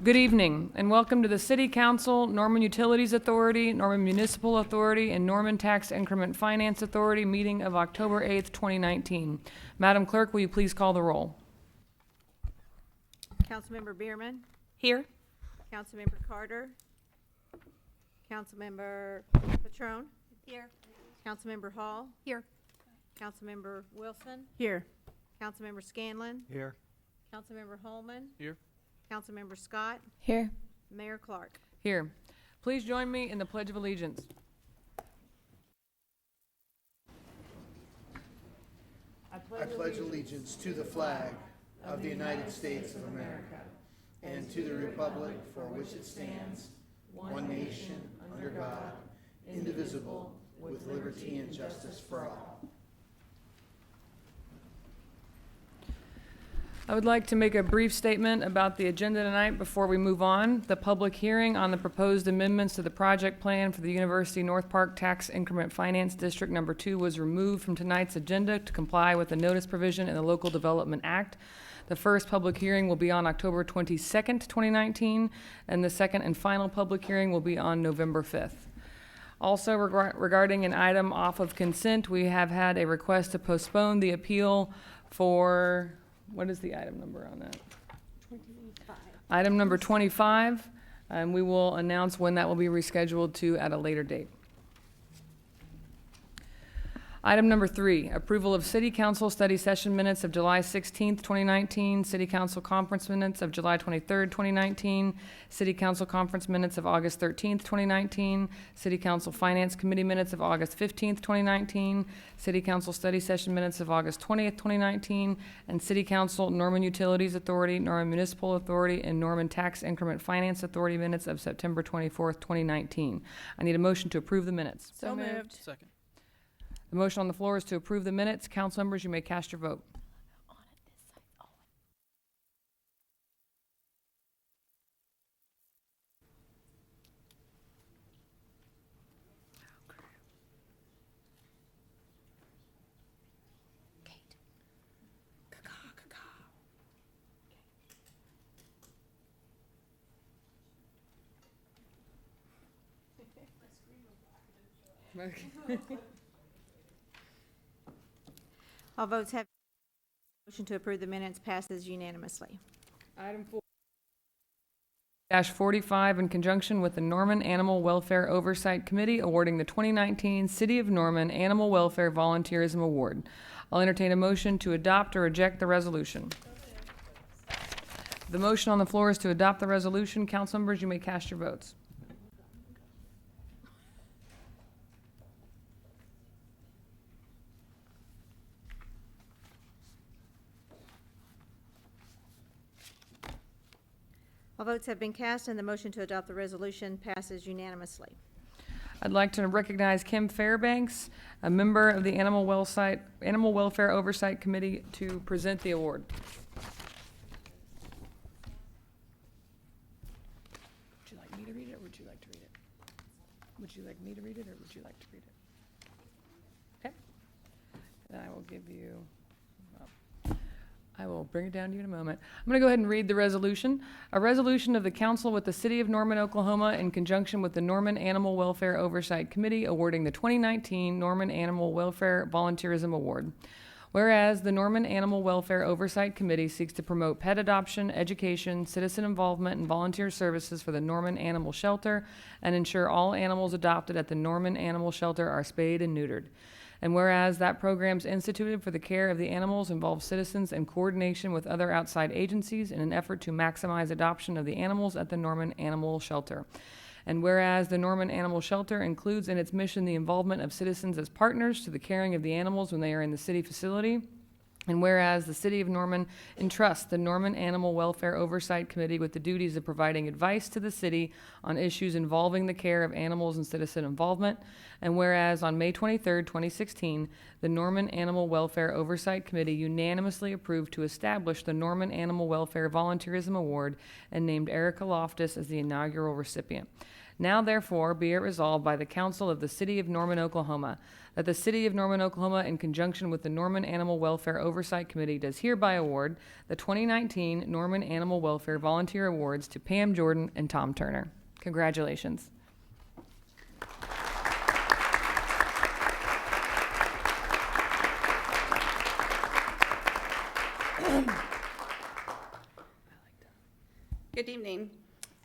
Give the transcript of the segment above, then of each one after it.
Good evening, and welcome to the City Council, Norman Utilities Authority, Norman Municipal Authority, and Norman Tax Increment Finance Authority meeting of October 8th, 2019. Madam Clerk, will you please call the roll? Councilmember Bierman, Here. Councilmember Carter, Councilmember Patron. Here. Councilmember Hall. Here. Councilmember Wilson. Here. Councilmember Scanlon. Here. Councilmember Holman. Here. Councilmember Scott. Here. Mayor Clark. Here. Please join me in the Pledge of Allegiance. I pledge allegiance to the flag of the United States of America and to the republic for which it stands, one nation, under God, indivisible, with liberty and justice for all. I would like to make a brief statement about the agenda tonight before we move on. The public hearing on the proposed amendments to the project plan for the University North Park Tax Increment Finance District Number 2 was removed from tonight's agenda to comply with the notice provision in the Local Development Act. The first public hearing will be on October 22nd, 2019, and the second and final public hearing will be on November 5th. Also, regarding an item off of consent, we have had a request to postpone the appeal for, what is the item number on that? 25. Item number 25, and we will announce when that will be rescheduled to at a later date. Item number 3, approval of City Council study session minutes of July 16th, 2019, City Council conference minutes of July 23rd, 2019, City Council conference minutes of August 13th, 2019, City Council Finance Committee minutes of August 15th, 2019, City Council study session minutes of August 20th, 2019, and City Council Norman Utilities Authority, Norman Municipal Authority, and Norman Tax Increment Finance Authority minutes of September 24th, 2019. I need a motion to approve the minutes. So moved. Second. The motion on the floor is to approve the minutes. Council members, you may cast your vote. All votes have, motion to approve the minutes passes unanimously. Item 4-45, in conjunction with the Norman Animal Welfare Oversight Committee awarding the 2019 City of Norman Animal Welfare Volunteerism Award. I'll entertain a motion to adopt or reject the resolution. The motion on the floor is to adopt the resolution. Council members, you may cast your votes. All votes have been cast and the motion to adopt the resolution passes unanimously. I'd like to recognize Kim Fairbanks, a member of the Animal Welfare Oversight Committee, to present the award. Would you like me to read it, or would you like to read it? Would you like me to read it, or would you like to read it? Okay. And I will give you, I will bring it down to you in a moment. I'm going to go ahead and read the resolution. A resolution of the Council with the City of Norman, Oklahoma, in conjunction with the Norman Animal Welfare Oversight Committee, awarding the 2019 Norman Animal Welfare Volunteerism Award. Whereas the Norman Animal Welfare Oversight Committee seeks to promote pet adoption, education, citizen involvement, and volunteer services for the Norman Animal Shelter, and ensure all animals adopted at the Norman Animal Shelter are spayed and neutered. And whereas that programs instituted for the care of the animals involve citizens in coordination with other outside agencies in an effort to maximize adoption of the animals at the Norman Animal Shelter. And whereas the Norman Animal Shelter includes in its mission the involvement of citizens as partners to the caring of the animals when they are in the city facility. And whereas the City of Norman entrusts the Norman Animal Welfare Oversight Committee with the duties of providing advice to the city on issues involving the care of animals and citizen involvement. And whereas on May 23, 2016, the Norman Animal Welfare Oversight Committee unanimously approved to establish the Norman Animal Welfare Volunteerism Award and named Erica Loftus as the inaugural recipient. Now therefore be it resolved by the Council of the City of Norman, Oklahoma, that the City of Norman, Oklahoma, in conjunction with the Norman Animal Welfare Oversight Committee, does hereby award the 2019 Norman Animal Welfare Volunteer Awards to Pam Jordan and Tom Turner. Congratulations. Good evening.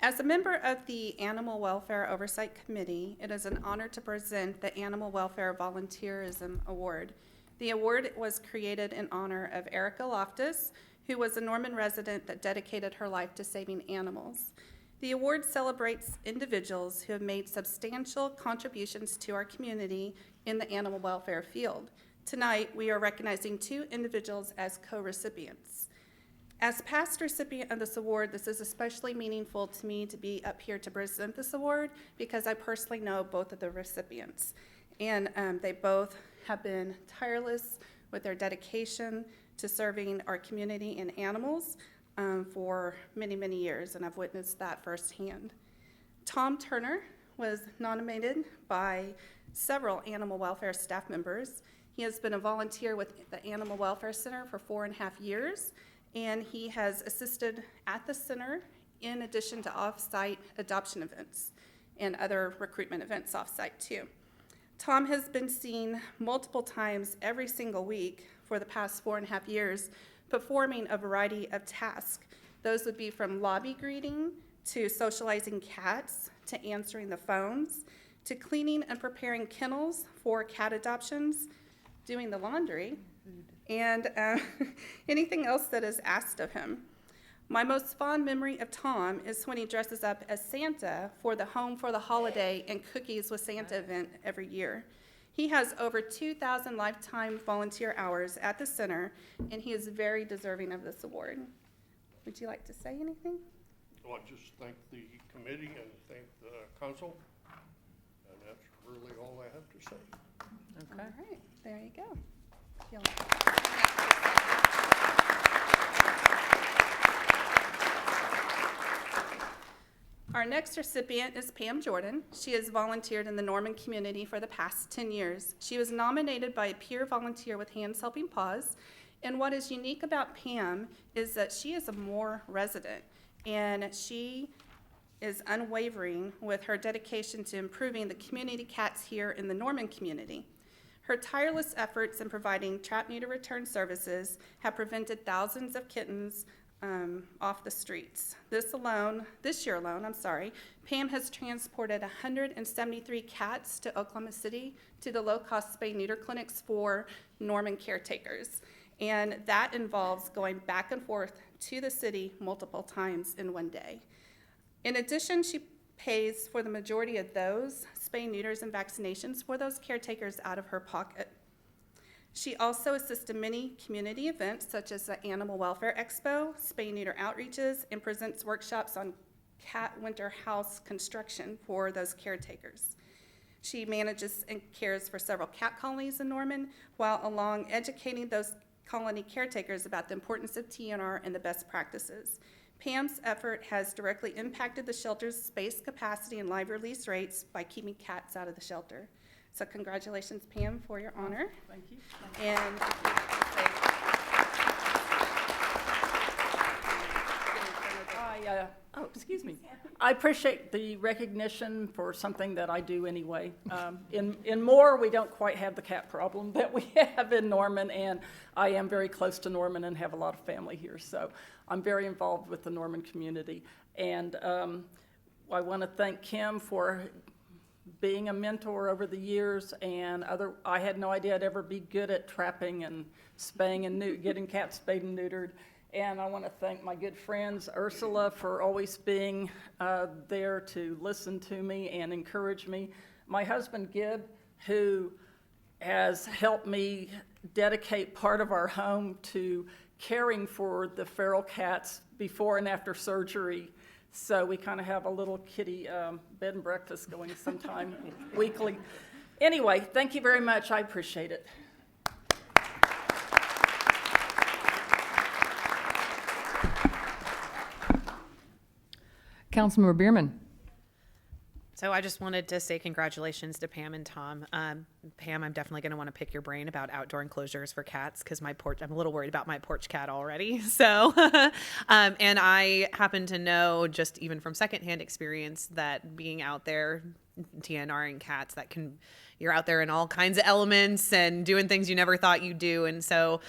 As a member of the Animal Welfare Oversight Committee, it is an honor to present the Animal Welfare Volunteerism Award. The award was created in honor of Erica Loftus, who was a Norman resident that dedicated her life to saving animals. The award celebrates individuals who have made substantial contributions to our community in the animal welfare field. Tonight, we are recognizing 2 individuals as co-recipients. As past recipient of this award, this is especially meaningful to me to be up here to present this award because I personally know both of the recipients. And they both have been tireless with their dedication to serving our community and animals for many, many years, and I've witnessed that firsthand. Tom Turner was nominated by several animal welfare staff members. He has been a volunteer with the Animal Welfare Center for 4.5 years. And he has assisted at the center in addition to off-site adoption events and other recruitment events off-site too. Tom has been seen multiple times every single week for the past 4.5 years, performing a variety of tasks. Those would be from lobby greeting, to socializing cats, to answering the phones, to cleaning and preparing kennels for cat adoptions, doing the laundry, and anything else that is asked of him. My most fond memory of Tom is when he dresses up as Santa for the Home for the Holiday and Cookies with Santa event every year. He has over 2,000 lifetime volunteer hours at the center, and he is very deserving of this award. Would you like to say anything? Well, I just thank the committee and thank the council, and that's really all I have to say. Okay. All right, there you go. Our next recipient is Pam Jordan. She has volunteered in the Norman community for the past 10 years. She was nominated by a peer volunteer with Hands Helping Paws. And what is unique about Pam is that she is a Moore resident, and she is unwavering with her dedication to improving the community cats here in the Norman community. Her tireless efforts in providing trap neuter return services have prevented thousands of kittens off the streets. This year alone, Pam has transported 173 cats to Oklahoma City to the low-cost spay-neuter clinics for Norman caretakers. And that involves going back and forth to the city multiple times in one day. In addition, she pays for the majority of those spay neuters and vaccinations for those caretakers out of her pocket. She also assists in many community events such as the Animal Welfare Expo, spay neuter outreaches, and presents workshops on cat winter house construction for those caretakers. She manages and cares for several cat colonies in Norman, while along educating those colony caretakers about the importance of TNR and the best practices. Pam's effort has directly impacted the shelter's space capacity and live release rates by keeping cats out of the shelter. So congratulations, Pam, for your honor. Thank you. And excuse me. I appreciate the recognition for something that I do anyway. In Moore, we don't quite have the cat problem that we have in Norman, and I am very close to Norman and have a lot of family here, so I'm very involved with the Norman community. And I want to thank Kim for being a mentor over the years, and I had no idea I'd ever be good at trapping and spaying and getting cats spayed and neutered. And I want to thank my good friends, Ursula, for always being there to listen to me and encourage me. My husband, Gib, who has helped me dedicate part of our home to caring for the feral cats before and after surgery. So we kind of have a little kitty bed and breakfast going sometime weekly. Anyway, thank you very much. I appreciate it. Councilmember Bierman. So I just wanted to say congratulations to Pam and Tom. Pam, I'm definitely going to want to pick your brain about outdoor enclosures for cats because I'm a little worried about my porch cat already. So, and I happen to know just even from secondhand experience that being out there TNRing cats, you're out there in all kinds of elements and doing things you never thought you'd do. And so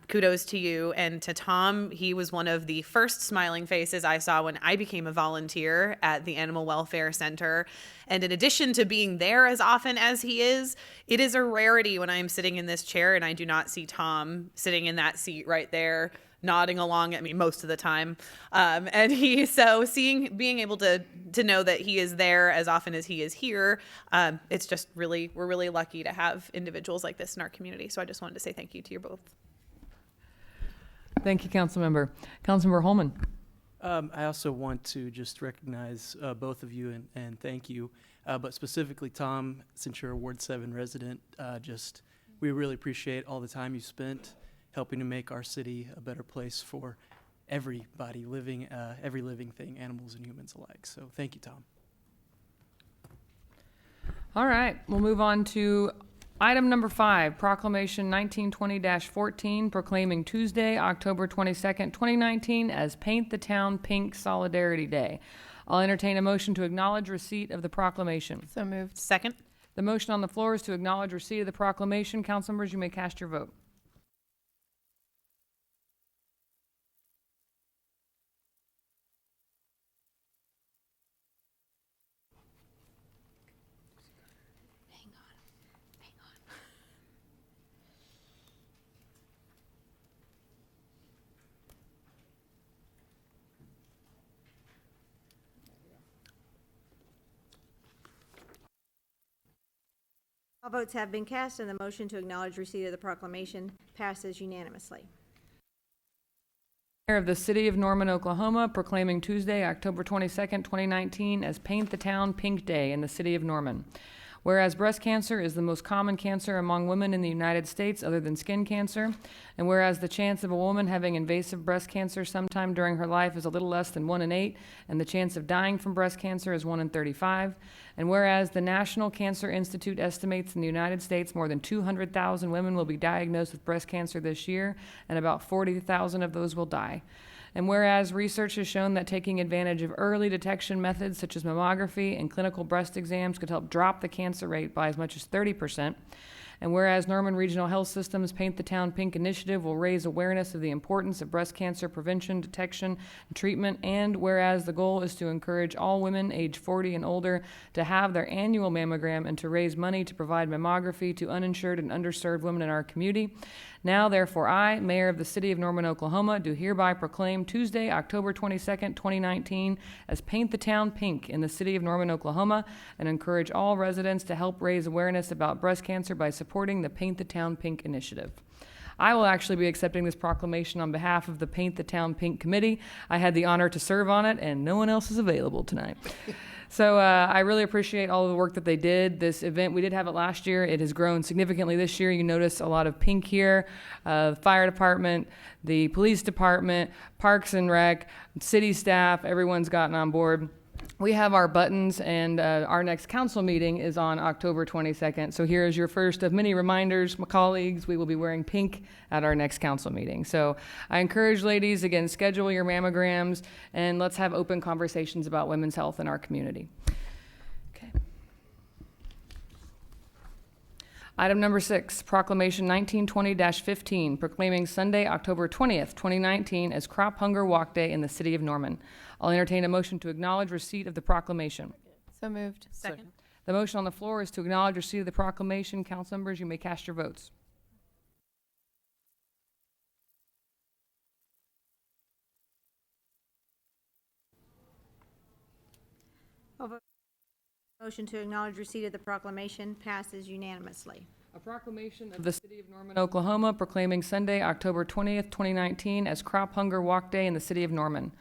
kudos to you. And to Tom, he was one of the first smiling faces I saw when I became a volunteer at the Animal Welfare Center. And in addition to being there as often as he is, it is a rarity when I am sitting in this chair and I do not see Tom sitting in that seat right there, nodding along at me most of the time. And being able to know that he is there as often as he is here, it's just we're really lucky to have individuals like this in our community. So I just wanted to say thank you to you both. Thank you, Councilmember. Councilmember Holman. I also want to just recognize both of you and thank you, but specifically Tom, since you're a Ward 7 resident, we really appreciate all the time you spent helping to make our city a better place for everybody living, every living thing, animals and humans alike. So thank you, Tom. All right, we'll move on to item number 5, Proclamation 1920-14, proclaiming Tuesday, October 22nd, 2019 as Paint the Town Pink Solidarity Day. I'll entertain a motion to acknowledge receipt of the proclamation. So moved. Second. The motion on the floor is to acknowledge receipt of the proclamation. Council members, you may cast your vote. All votes have been cast, and the motion to acknowledge receipt of the proclamation passes unanimously. Mayor of the City of Norman, Oklahoma, proclaiming Tuesday, October 22nd, 2019 as Paint the Town Pink Day in the City of Norman. Whereas breast cancer is the most common cancer among women in the United States other than skin cancer, and whereas the chance of a woman having invasive breast cancer sometime during her life is a little less than 1 in 8, and the chance of dying from breast cancer is 1 in 35, and whereas the National Cancer Institute estimates in the United States more than 200,000 women will be diagnosed with breast cancer this year, and about 40,000 of those will die. And whereas research has shown that taking advantage of early detection methods such as mammography and clinical breast exams could help drop the cancer rate by as much as 30%, and whereas Norman Regional Health System's Paint the Town Pink initiative will raise awareness of the importance of breast cancer prevention, detection, and treatment, and whereas the goal is to encourage all women age 40 and older to have their annual mammogram and to raise money to provide mammography to uninsured and underserved women in our community. Now, therefore, I, Mayor of the City of Norman, Oklahoma, do hereby proclaim Tuesday, October 22nd, 2019 as Paint the Town Pink in the City of Norman, Oklahoma, and encourage all residents to help raise awareness about breast cancer by supporting the Paint the Town Pink initiative. I will actually be accepting this proclamation on behalf of the Paint the Town Pink Committee. I had the honor to serve on it, and no one else is available tonight. So I really appreciate all of the work that they did. This event, we did have it last year. It has grown significantly this year. You notice a lot of pink here. The fire department, the police department, Parks and Rec, city staff, everyone's gotten on board. We have our buttons, and our next council meeting is on October 22nd. So here is your first of many reminders, my colleagues. We will be wearing pink at our next council meeting. So I encourage ladies, again, schedule your mammograms, and let's have open conversations about women's health in our community. Okay. Item number 6, Proclamation 1920-15, proclaiming Sunday, October 20th, 2019 as Crop Hunger Walk Day in the City of Norman. I'll entertain a motion to acknowledge receipt of the proclamation. So moved. Second. The motion on the floor is to acknowledge receipt of the proclamation. Council members, you may cast your votes. All votes. Motion to acknowledge receipt of the proclamation passes unanimously. A proclamation of the City of Norman, Oklahoma, proclaiming Sunday, October 20th, 2019 as Crop Hunger Walk Day in the City of Norman.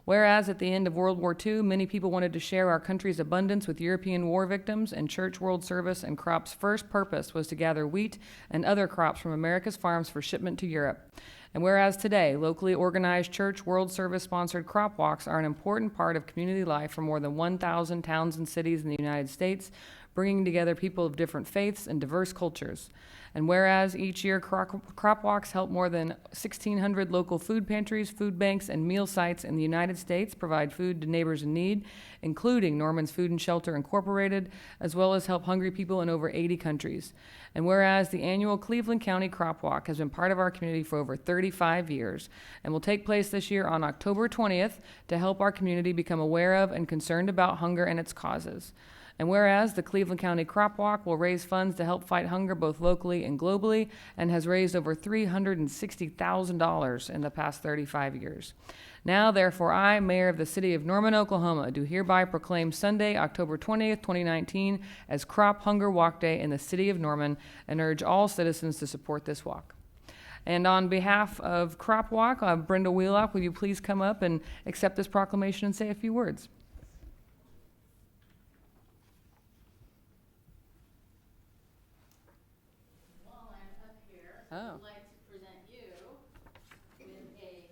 Whereas at the end of World War II, many people wanted to share our country's abundance with European war victims, and Church World Service and CROP's first purpose was to gather wheat and other crops from America's farms for shipment to Europe. And whereas today, locally organized church World Service-sponsored crop walks are an important part of community life for more than 1,000 towns and cities in the United States, bringing together people of different faiths and diverse cultures. And whereas each year crop walks help more than 1,600 local food pantries, food banks, and meal sites in the United States provide food to neighbors in need, including Norman's Food and Shelter Incorporated, as well as help hungry people in over 80 countries. And whereas the annual Cleveland County Crop Walk has been part of our community for over 35 years and will take place this year on October 20th to help our community become aware of and concerned about hunger and its causes. And whereas the Cleveland County Crop Walk will raise funds to help fight hunger both locally and globally and has raised over $360,000 in the past 35 years. Now, therefore, I, Mayor of the City of Norman, Oklahoma, do hereby proclaim Sunday, October 20th, 2019, as Crop Hunger Walk Day in the City of Norman and urge all citizens to support this walk. And on behalf of Crop Walk, Brenda Wheelock, will you please come up and accept this proclamation and say a few words? I'd like to present you with a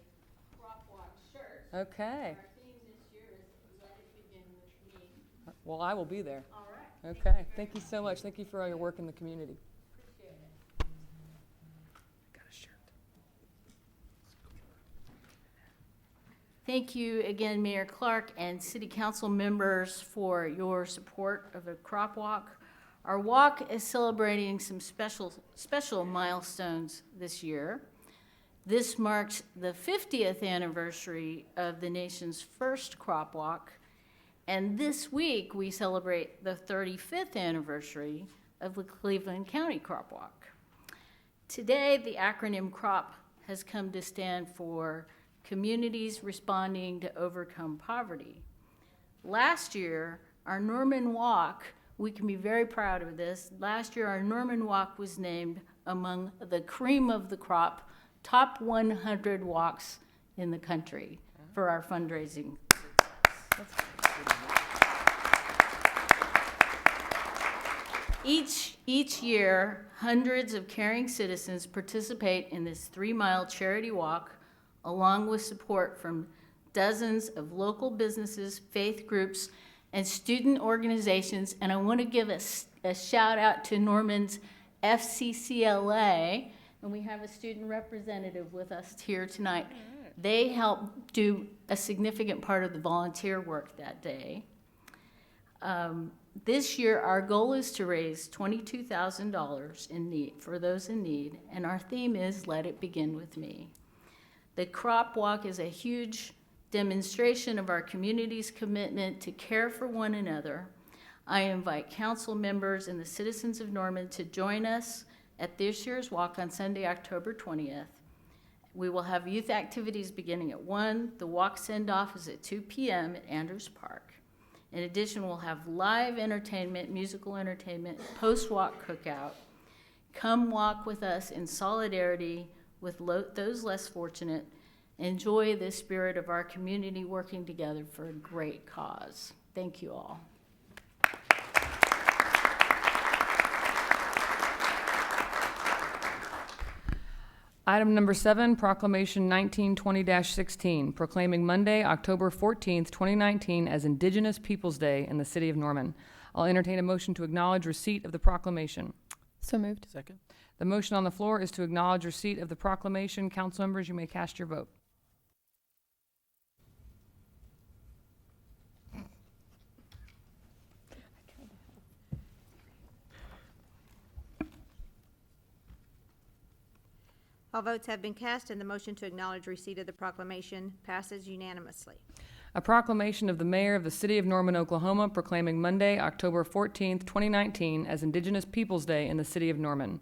crop walk shirt. Okay. Our theme this year is Let It Begin With Me. Well, I will be there. All right. Okay. Thank you so much. Thank you for all your work in the community. Appreciate it. Got a shirt. Thank you again, Mayor Clark and City Council members, for your support of a crop walk. Our walk is celebrating some special milestones this year. This marks the 50th anniversary of the nation's first crop walk, and this week we celebrate the 35th anniversary of the Cleveland County Crop Walk. Today, the acronym CROP has come to stand for Communities Responding to Overcome Poverty. Last year, our Norman Walk, we can be very proud of this. Last year, our Norman Walk was named among the cream of the crop top 100 walks in the country for our fundraising. Each year, hundreds of caring citizens participate in this 3-mile charity walk, along with support from dozens of local businesses, faith groups, and student organizations. And I want to give a shout out to Norman's FCCLA, and we have a student representative with us here tonight. They help do a significant part of the volunteer work that day. This year, our goal is to raise $22,000 for those in need, and our theme is Let It Begin With Me. The Crop Walk is a huge demonstration of our community's commitment to care for one another. I invite council members and the citizens of Norman to join us at this year's walk on Sunday, October 20th. We will have youth activities beginning at 1. The walk send-off is at 2 p.m. at Andrews Park. In addition, we'll have live entertainment, musical entertainment, post-walk cookout. Come walk with us in solidarity with those less fortunate. Enjoy the spirit of our community working together for a great cause. Thank you all. Item number 7, Proclamation 1920-16, proclaiming Monday, October 14th, 2019 as Indigenous Peoples' Day in the City of Norman. I'll entertain a motion to acknowledge receipt of the proclamation. So moved. Second? The motion on the floor is to acknowledge receipt of the proclamation. Council members, you may cast your vote. All votes have been cast, and the motion to acknowledge receipt of the proclamation passes unanimously. A proclamation of the Mayor of the City of Norman, Oklahoma, proclaiming Monday, October 14th, 2019 as Indigenous Peoples' Day in the City of Norman.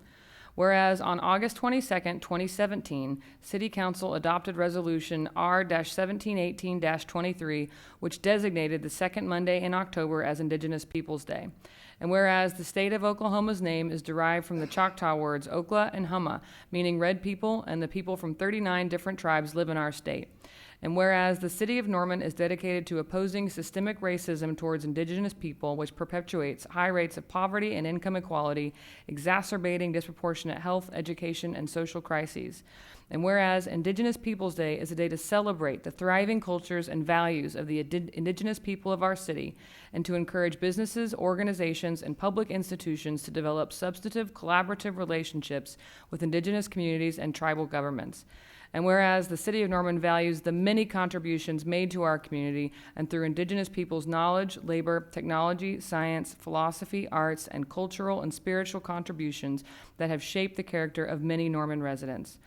Whereas on August 22nd, 2017, City Council adopted Resolution R-1718-23, which designated the second Monday in October as Indigenous Peoples' Day. And whereas the state of Oklahoma's name is derived from the Choctaw words Okla and Humma, meaning red people, and the people from 39 different tribes live in our state. And whereas the city of Norman is dedicated to opposing systemic racism towards indigenous people, which perpetuates high rates of poverty and income inequality, exacerbating disproportionate health, education, and social crises. And whereas Indigenous Peoples Day is a day to celebrate the thriving cultures and values of the indigenous people of our city, and to encourage businesses, organizations, and public institutions to develop substantive collaborative relationships with indigenous communities and tribal governments. And whereas the City of Norman values the many contributions made to our community and through indigenous people's knowledge, labor, technology, science, philosophy, arts, and cultural and spiritual contributions that have shaped the character of many Norman residents.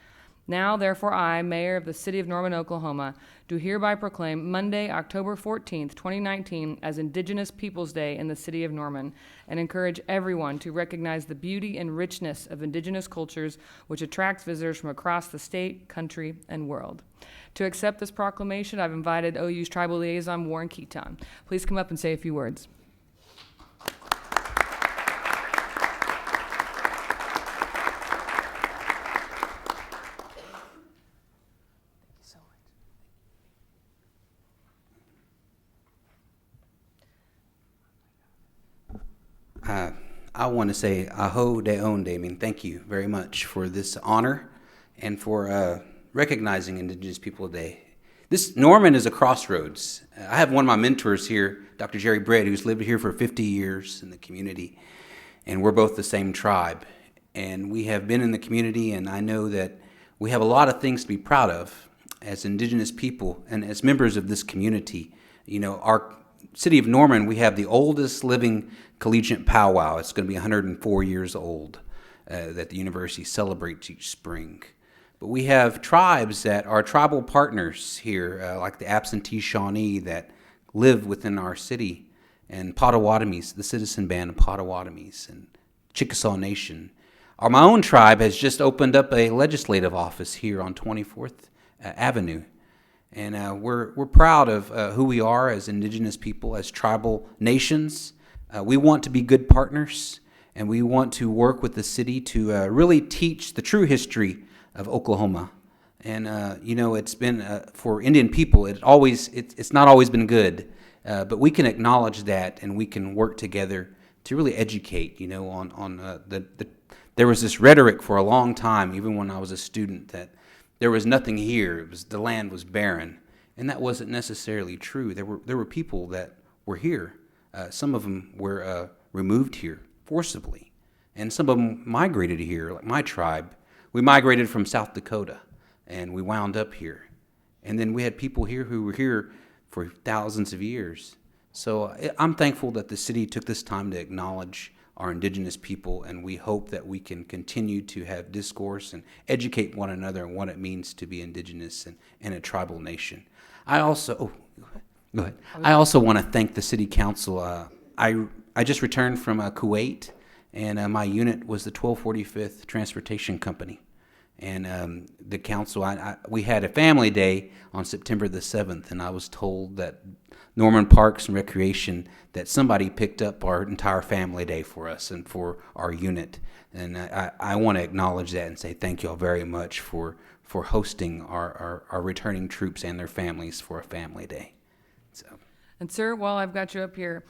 Now, therefore, I, Mayor of the City of Norman, Oklahoma, do hereby proclaim Monday, October 14th, 2019, as Indigenous Peoples Day in the City of Norman, and encourage everyone to recognize the beauty and richness of indigenous cultures, which attracts visitors from across the state, country, and world. To accept this proclamation, I've invited OU's Tribal Liaison, Warren Keaton. Please come up and say a few words. I want to say aho de on, Damien. Thank you very much for this honor and for recognizing Indigenous People Day. This Norman is a crossroads. I have one of my mentors here, Dr. Jerry Britt, who's lived here for 50 years in the community, and we're both the same tribe. And we have been in the community, and I know that we have a lot of things to be proud of as Indigenous people and as members of this community. You know, our City of Norman, we have the oldest living collegiate powwow. It's going to be 104 years old that the university celebrates each spring. But we have tribes that are tribal partners here, like the Absentee Shawnee that live within our city, and Potawatomis, the citizen band of Potawatomis, and Chickasaw Nation. My own tribe has just opened up a legislative office here on 24th Avenue. And we're proud of who we are as Indigenous people, as tribal nations. We want to be good partners, and we want to work with the city to really teach the true history of Oklahoma. And you know, it's been for Indian people, it's not always been good, but we can acknowledge that, and we can work together to really educate. You know, on there was this rhetoric for a long time, even when I was a student, that there was nothing here. The land was barren, and that wasn't necessarily true. There were people that were here. Some of them were removed here forcibly, and some of them migrated here. Like my tribe, we migrated from South Dakota, and we wound up here. And then we had people here who were here for thousands of years. So I'm thankful that the city took this time to acknowledge our Indigenous people, and we hope that we can continue to have discourse and educate one another on what it means to be Indigenous and a tribal nation. I also want to thank the City Council. I just returned from Kuwait, and my unit was the 1245th Transportation Company. And the council, we had a family day on September the 7th, and I was told that Norman Parks and Recreation, that somebody picked up our entire family day for us and for our unit. And I want to acknowledge that and say thank you all very much for hosting our returning troops and their families for a family day. So. And sir, while I've got you up here,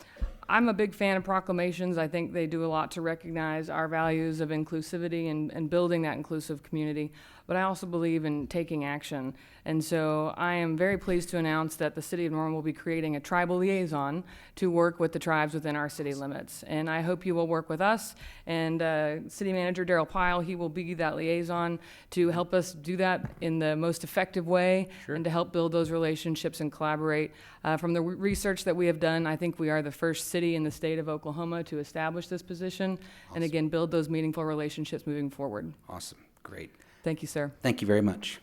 I'm a big fan of proclamations. I think they do a lot to recognize our values of inclusivity and building that inclusive community. But I also believe in taking action. And so I am very pleased to announce that the City of Norman will be creating a tribal liaison to work with the tribes within our city limits. And I hope you will work with us. And City Manager Darrell Pyle, he will be that liaison to help us do that in the most effective way. Sure. And to help build those relationships and collaborate. From the research that we have done, I think we are the first city in the state of Oklahoma to establish this position. Awesome. And again, build those meaningful relationships moving forward. Awesome. Great. Thank you, sir. Thank you very much.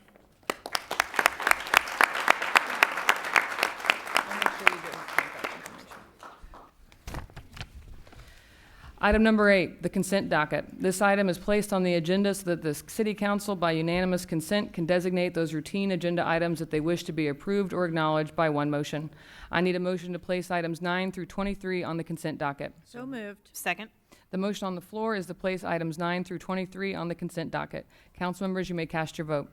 Item number 8, the consent docket. This item is placed on the agenda so that the City Council, by unanimous consent, can designate those routine agenda items that they wish to be approved or acknowledged by one motion. I need a motion to place items 9 through 23 on the consent docket. So moved. Second. The motion on the floor is to place items 9 through 23 on the consent docket. Council members, you may cast your vote.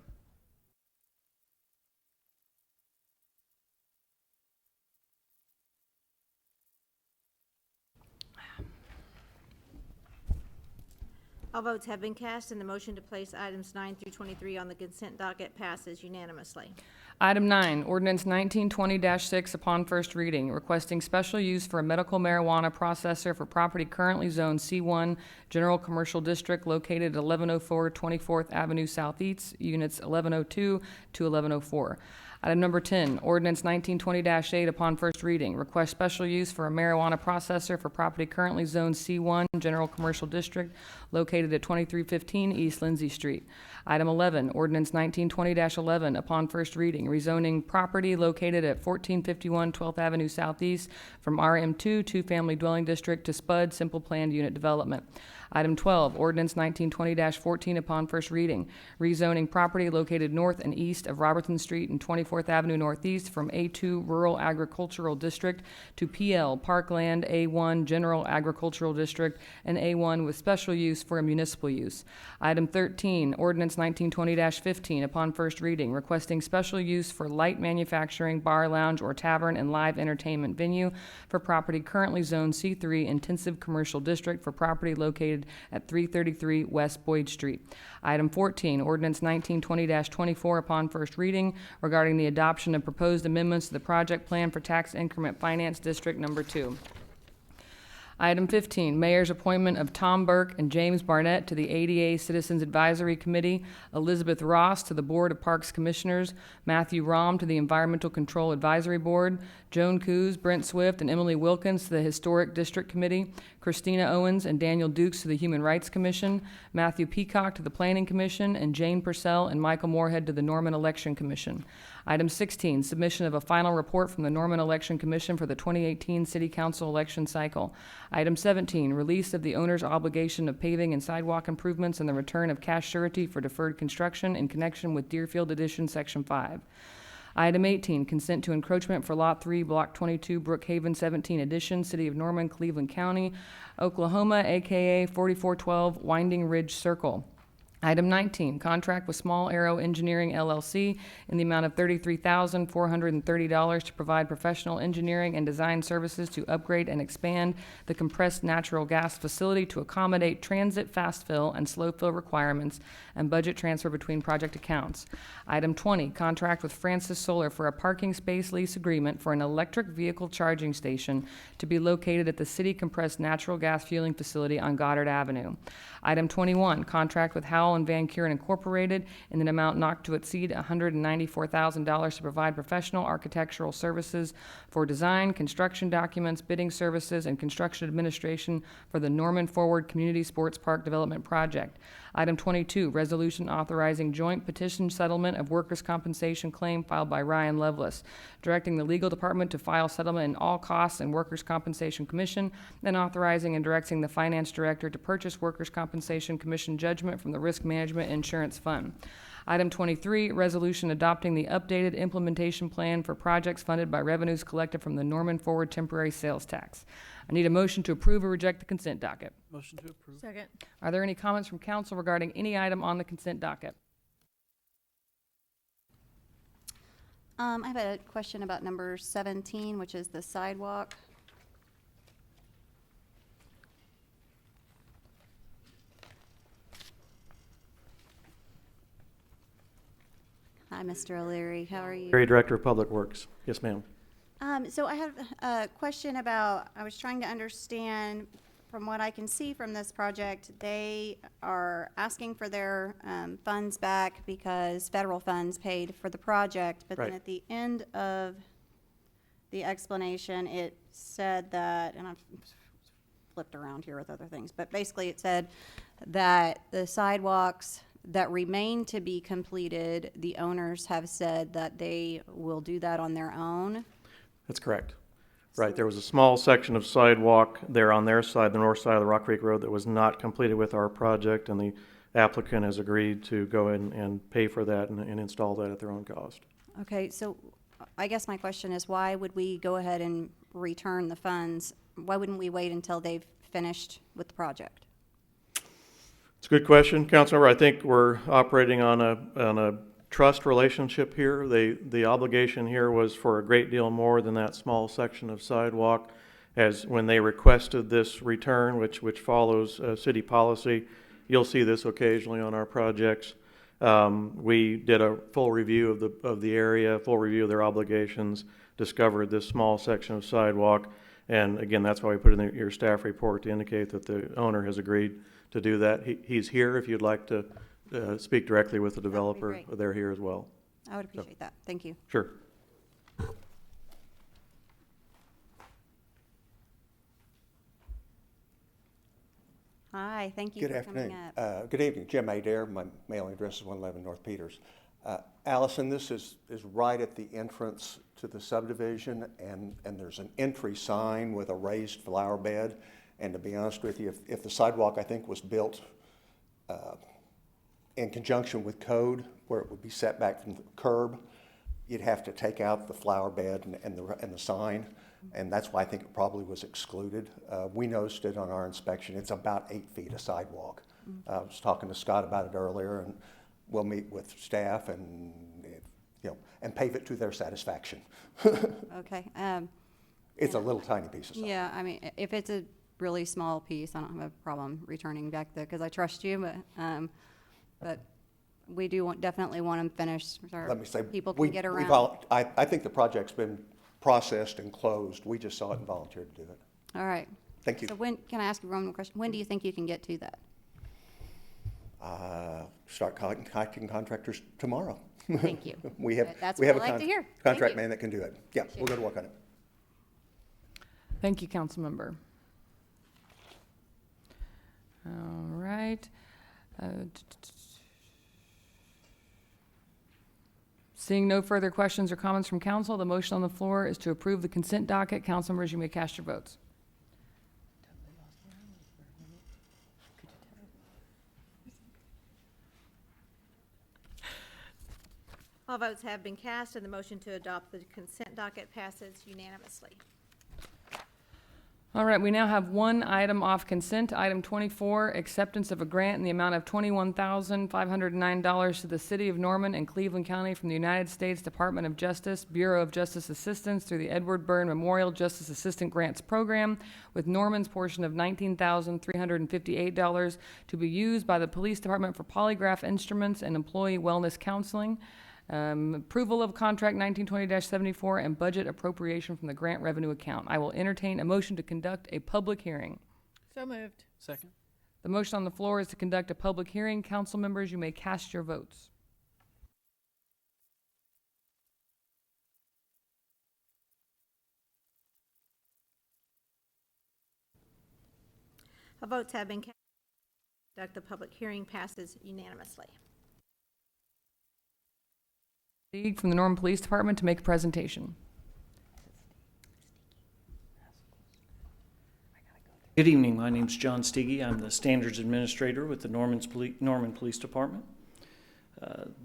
All votes have been cast, and the motion to place items 9 through 23 on the consent docket passes unanimously. Item 9, ordinance 1920-6 upon first reading, requesting special use for a medical marijuana processor for property currently zoned C1 General Commercial District located at 1104 24th Avenue Southeast, units 1102 to 1104. Item number 10, ordinance 1920-8 upon first reading, request special use for a marijuana processor for property currently zoned C1 General Commercial District located at 2315 East Lindsay Street. Item 11, ordinance 1920-11 upon first reading, rezoning property located at 1451 12th Avenue Southeast from RM2 two-family dwelling district to SPUD simple planned unit development. Item 12, ordinance 1920-14 upon first reading, rezoning property located north and east of Robertson Street and 24th Avenue Northeast from A2 Rural Agricultural District to PL Parkland A1 General Agricultural District and A1 with special use for a municipal use. Item 13, ordinance 1920-15 upon first reading, requesting special use for light manufacturing, bar, lounge, or tavern and live entertainment venue for property currently zoned C3 Intensive Commercial District for property located at 333 West Boyd Street. Item 14, ordinance 1920-24 upon first reading regarding the adoption of proposed amendments to the project plan for tax increment finance district number 2. Item 15, Mayor's appointment of Tom Burke and James Barnett to the ADA Citizens Advisory Committee, Elizabeth Ross to the Board of Parks Commissioners, Matthew Rahm to the Environmental Control Advisory Board, Joan Coos, Brent Swift, and Emily Wilkins to the Historic District Committee, Christina Owens and Daniel Dukes to the Human Rights Commission, Matthew Peacock to the Planning Commission, and Jane Purcell and Michael Moorhead to the Norman Election Commission. Item 16, submission of a final report from the Norman Election Commission for the 2018 City Council election cycle. Item 17, release of the owner's obligation of paving and sidewalk improvements and the return of cash surety for deferred construction in connection with Deerfield Edition, Section 5. Item 18, consent to encroachment for Lot 3, Block 22, Brookhaven 17 Edition, City of Norman, Cleveland County, Oklahoma, aka 4412 Winding Ridge Circle. Item 19, contract with Small Arrow Engineering LLC in the amount of $33,430 to provide professional engineering and design services to upgrade and expand the compressed natural gas facility to accommodate transit fast fill and slow fill requirements and budget transfer between project accounts. Item 20, contract with Francis Solar for a parking space lease agreement for an electric vehicle charging station to be located at the city compressed natural gas fueling facility on Goddard Avenue. Item 21, contract with Howell and Van Kuren Incorporated in an amount not to exceed $194,000 to provide professional architectural services for design, construction documents, bidding services, and construction administration for the Norman Forward Community Sports Park Development Project. Item 22, resolution authorizing joint petition settlement of workers' compensation claim filed by Ryan Lovelace, directing the legal department to file settlement in all costs and workers' compensation commission, and authorizing and directing the finance director to purchase workers' compensation commission judgment from the Risk Management Insurance Fund. Item 23, resolution adopting the updated implementation plan for projects funded by revenues collected from the Norman Forward Temporary Sales Tax. I need a motion to approve or reject the consent docket. Motion to approve. Second. Are there any comments from council regarding any item on the consent docket? I have a question about number 17, which is the sidewalk. Hi, Mr. O'Leary. How are you? Area Director of Public Works. Yes, ma'am. So I have a question about, I was trying to understand, from what I can see from this project, they are asking for their funds back because federal funds paid for the project. But then Right. at the end of the explanation, it said that, and I've flipped around here with other things, but basically it said that the sidewalks that remain to be completed, the owners have said that they will do that on their own. That's correct. Right, there was a small section of sidewalk there on their side, the north side of the Rock Creek Road, that was not completed with our project, and the applicant has agreed to go in and pay for that and install that at their own cost. Okay, so I guess my question is, why would we go ahead and return the funds? Why wouldn't we wait until they've finished with the project? It's a good question, Councilmember. I think we're operating on a trust relationship here. The obligation here was for a great deal more than that small section of sidewalk, as when they requested this return, which follows city policy, you'll see this occasionally on our projects. We did a full review of the area, full review of their obligations, discovered this small section of sidewalk, and again, that's why we put in your staff report to indicate that the owner has agreed to do that. He's here if you'd like to speak directly with the developer. great. They're here as well. I would appreciate that. Thank you. Sure. Hi, thank you Good for coming afternoon. up. Good evening. Jim Adair. My mailing address is 111 North Peters. Allison, this is right at the entrance to the subdivision, and there's an entry sign with a raised flower bed. And to be honest with you, if the sidewalk, I think, was built in conjunction with code, where it would be set back from the curb, you'd have to take out the flower bed and the sign. And that's why I think it probably was excluded. We noticed it on our inspection. It's about 8 feet of sidewalk. I was talking to Scott about it earlier, and we'll meet with staff and, and pave it to their satisfaction. Okay. It's a little tiny piece of sidewalk. Yeah, I mean, if it's a really small piece, I don't have a problem returning back there because I trust you, but we do definitely want them finished so Let me say, people can get around. I think the project's been processed and closed. We just saw it and volunteered to do it. All right. Thank you. So can I ask you one more question? When do you think you can get to that? Start contacting contractors tomorrow. Thank you. That's we what have I a like to hear. Thank contract you. man that can do it. Yeah, we'll go to work on it. Thank you, Councilmember. All right. Seeing no further questions or comments from council, the motion on the floor is to approve the consent docket. Council members, you may cast your votes. All votes have been cast, and the motion to adopt the consent docket passes unanimously. All right, we now have one item off consent. Item 24, acceptance of a grant in the amount of $21,509 to the City of Norman and Cleveland County from the United States Department of Justice, Bureau of Justice Assistance through the Edward Byrne Memorial Justice Assistant Grants Program, with Norman's portion of $19,358 to be used by the Police Department for polygraph instruments and employee wellness counseling. Approval of contract 1920-74 and budget appropriation from the grant revenue account. I will entertain a motion to conduct a public hearing. So moved. Second. The motion on the floor is to conduct a public hearing. Council members, you may cast your votes. All votes have been cast. Conduct the public hearing passes unanimously. League from the Norman Police Department to make a presentation. Good evening. My name's John Steege. I'm the Standards Administrator with the Norman Police Department.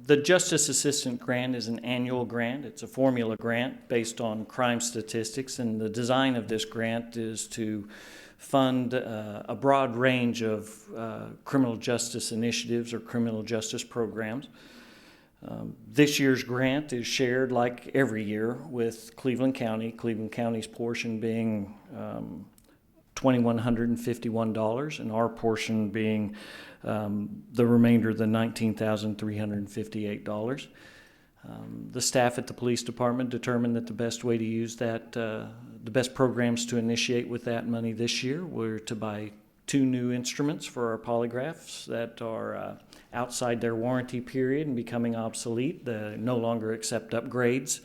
The Justice Assistant Grant is an annual grant. It's a formula grant based on crime statistics, and the design of this grant is to fund a broad range of criminal justice initiatives or criminal justice programs. This year's grant is shared, like every year, with Cleveland County, Cleveland County's portion being $2,151, and our portion being the remainder, the $19,358. The staff at the police department determined that the best way to use that, the best programs to initiate with that money this year were to buy 2 new instruments for our polygraphs that are outside their warranty period and becoming obsolete. They no longer accept upgrades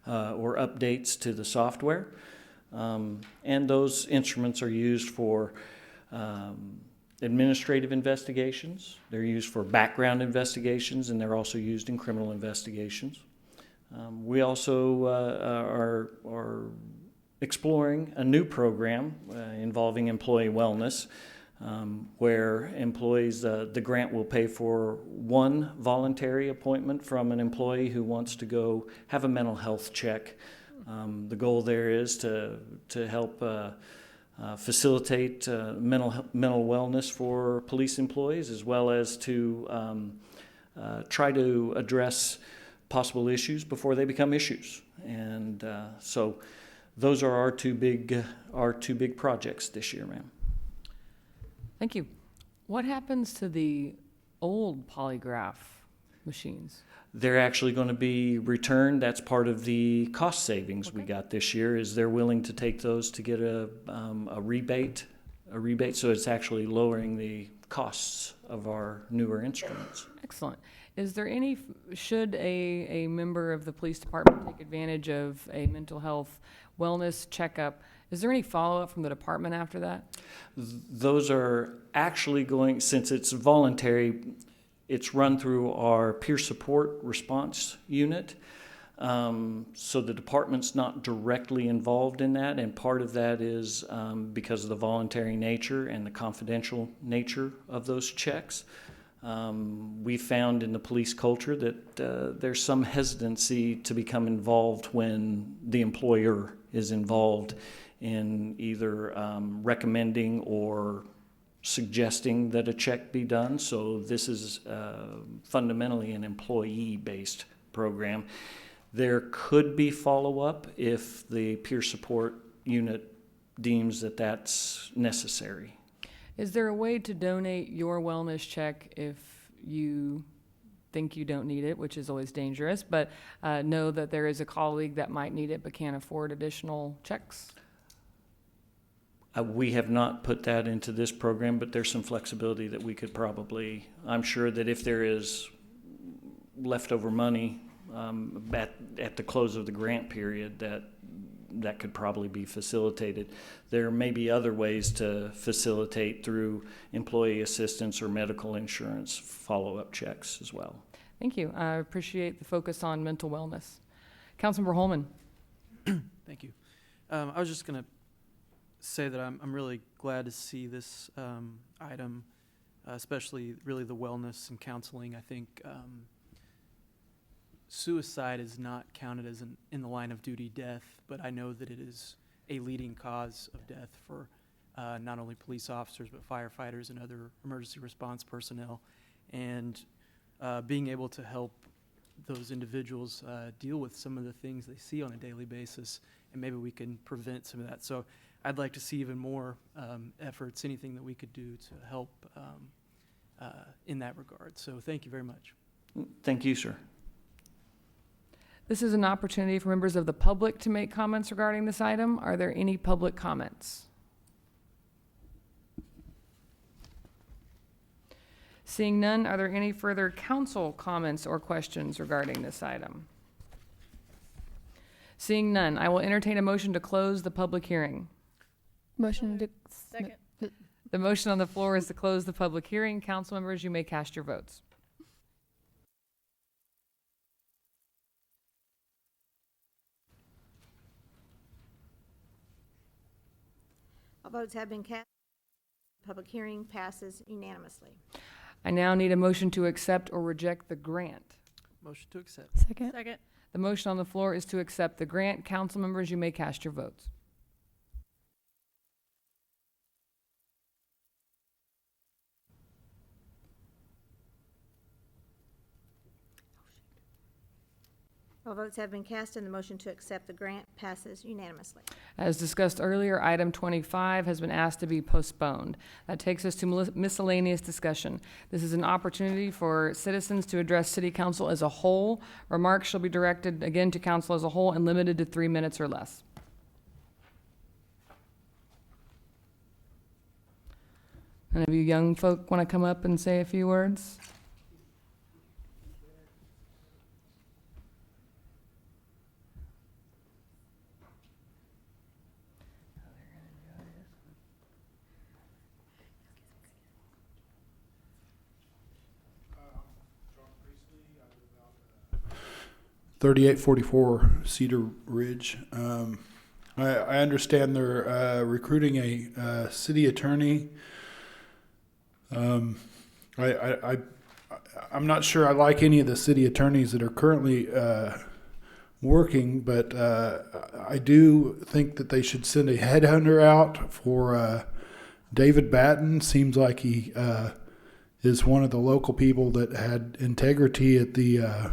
or updates to the software. And those instruments are used for administrative investigations. They're used for background investigations, and they're also used in criminal investigations. We also are exploring a new program involving employee wellness, where employees, the grant will pay for 1 voluntary appointment from an employee who wants to go have a mental health check. The goal there is to help facilitate mental wellness for police employees, as well as to try to address possible issues before they become issues. And so those are our two big projects this year, ma'am. Thank you. What happens to the old polygraph machines? They're actually going to be returned. That's part of the cost savings we got this year, is they're willing to take those to get a rebate, so it's actually lowering the costs of our newer instruments. Excellent. Is there any, should a member of the police department take advantage of a mental health wellness checkup, is there any follow-up from the department after that? Those are actually going, since it's voluntary, it's run through our peer support response unit. So the department's not directly involved in that, and part of that is because of the voluntary nature and the confidential nature of those checks. We found in the police culture that there's some hesitancy to become involved when the employer is involved in either recommending or suggesting that a check be done. So this is fundamentally an employee-based program. There could be follow-up if the peer support unit deems that that's necessary. Is there a way to donate your wellness check if you think you don't need it, which is always dangerous, but know that there is a colleague that might need it but can't afford additional checks? We have not put that into this program, but there's some flexibility that we could probably, I'm sure that if there is leftover money at the close of the grant period, that could probably be facilitated. There may be other ways to facilitate through employee assistance or medical insurance follow-up checks as well. Thank you. I appreciate the focus on mental wellness. Councilmember Holman. Thank you. I was just going to say that I'm really glad to see this item, especially really the wellness and counseling. I think suicide is not counted as an in the line of duty death, but I know that it is a leading cause of death for not only police officers but firefighters and other emergency response personnel. And being able to help those individuals deal with some of the things they see on a daily basis, and maybe we can prevent some of that. So I'd like to see even more efforts, anything that we could do to help in that regard. So thank you very much. Thank you, sir. This is an opportunity for members of the public to make comments regarding this item. Are there any public comments? Seeing none, are there any further council comments or questions regarding this item? Seeing none, I will entertain a motion to close the public hearing. Motion to. Second. The motion on the floor is to close the public hearing. Council members, you may cast your votes. All votes have been cast. Public hearing passes unanimously. I now need a motion to accept or reject the grant. Motion to accept. Second. Second. The motion on the floor is to accept the grant. Council members, you may cast your votes. All votes have been cast and the motion to accept the grant passes unanimously. As discussed earlier, item 25 has been asked to be postponed. That takes us to miscellaneous discussion. This is an opportunity for citizens to address City Council as a whole. Remarks shall be directed again to Council as a whole and limited to 3 minutes or less. Any of you young folk want to come up and say a few words? Uh, 3844 Cedar Ridge. I understand they're recruiting a city attorney. I'm not sure I like any of the city attorneys that are currently working, but I do think that they should send a headhunter out for David Batten. Seems like he is one of the local people that had integrity at the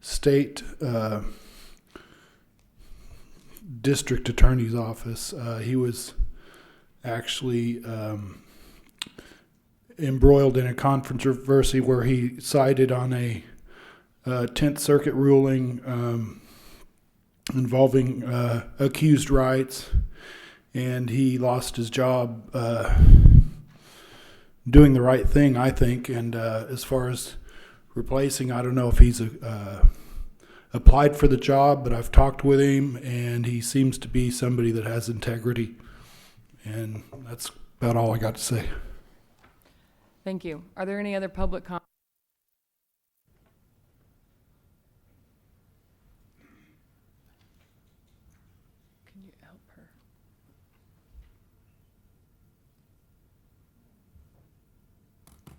state district attorney's office. He was actually embroiled in a controversy where he cited on a 10th Circuit ruling involving accused rights, and he lost his job doing the right thing, I think. And as far as replacing, I don't know if he's applied for the job, but I've talked with him, and he seems to be somebody that has integrity. And that's about all I got to say. Thank you. Are there any other public comments? Can you help her?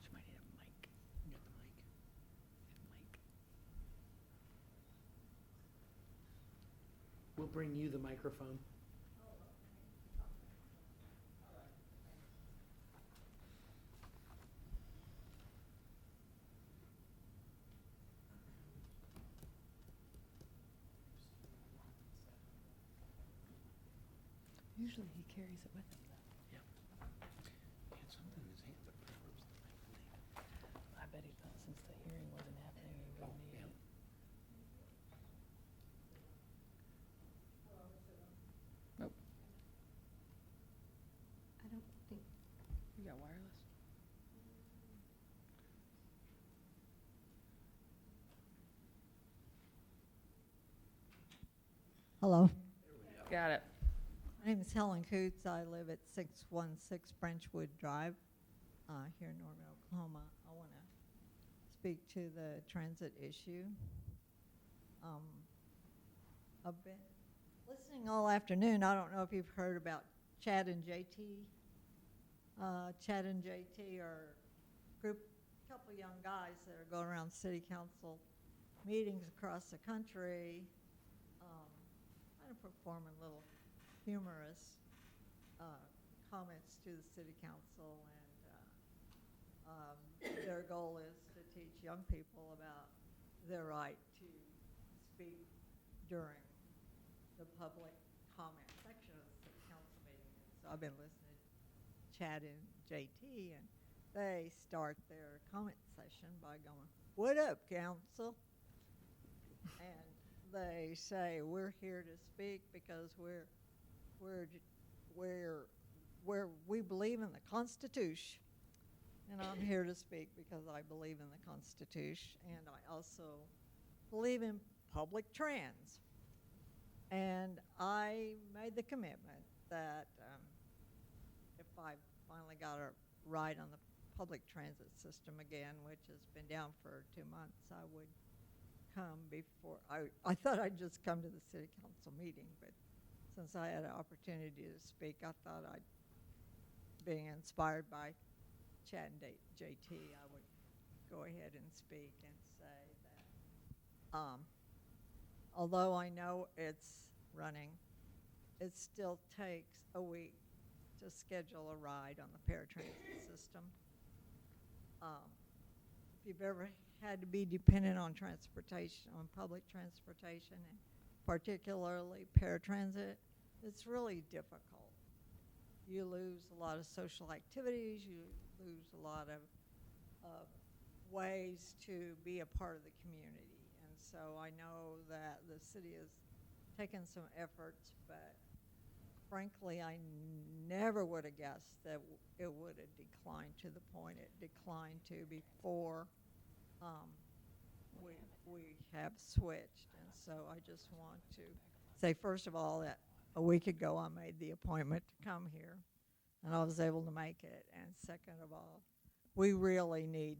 She might need a mic. Get the mic. We'll bring you the microphone. Usually he carries it with him, though. Yeah. He had something in his hand, but where was the microphone? I bet he thought since the hearing wasn't happening, he wouldn't need it. Nope. I don't think. You got wireless? Hello. Got it. My name is Helen Coots. I live at 616 Branchwood Drive here in Norman, Oklahoma. I want to speak to the transit issue. I've been listening all afternoon. I don't know if you've heard about Chad and JT. Chad and JT are a couple young guys that are going around city council meetings across the country, kind of performing little humorous comments to the city council, and their goal is to teach young people about their right to speak during the public comment section of the city council meeting. So I've been listening to Chad and JT, and they start their comment session by going, "What up, council?" And they say, "We're here to speak because we believe in the Constitution." And I'm here to speak because I believe in the Constitution, and I also believe in public trans. And I made the commitment that if I finally got a ride on the public transit system again, which has been down for 2 months, I would come before. I thought I'd just come to the city council meeting, but since I had an opportunity to speak, I thought I'd, being inspired by Chad and JT, I would go ahead and speak and say that although I know it's running, it still takes a week to schedule a ride on the paratransit system. If you've ever had to be dependent on transportation, on public transportation, and particularly paratransit, it's really difficult. You lose a lot of social activities, you lose a lot of ways to be a part of the community. And so I know that the city has taken some efforts, but frankly, I never would have guessed that it would have declined to the point it declined to before we have switched. And so I just want to say, first of all, that a week ago I made the appointment to come here, and I was able to make it. And second of all, we really need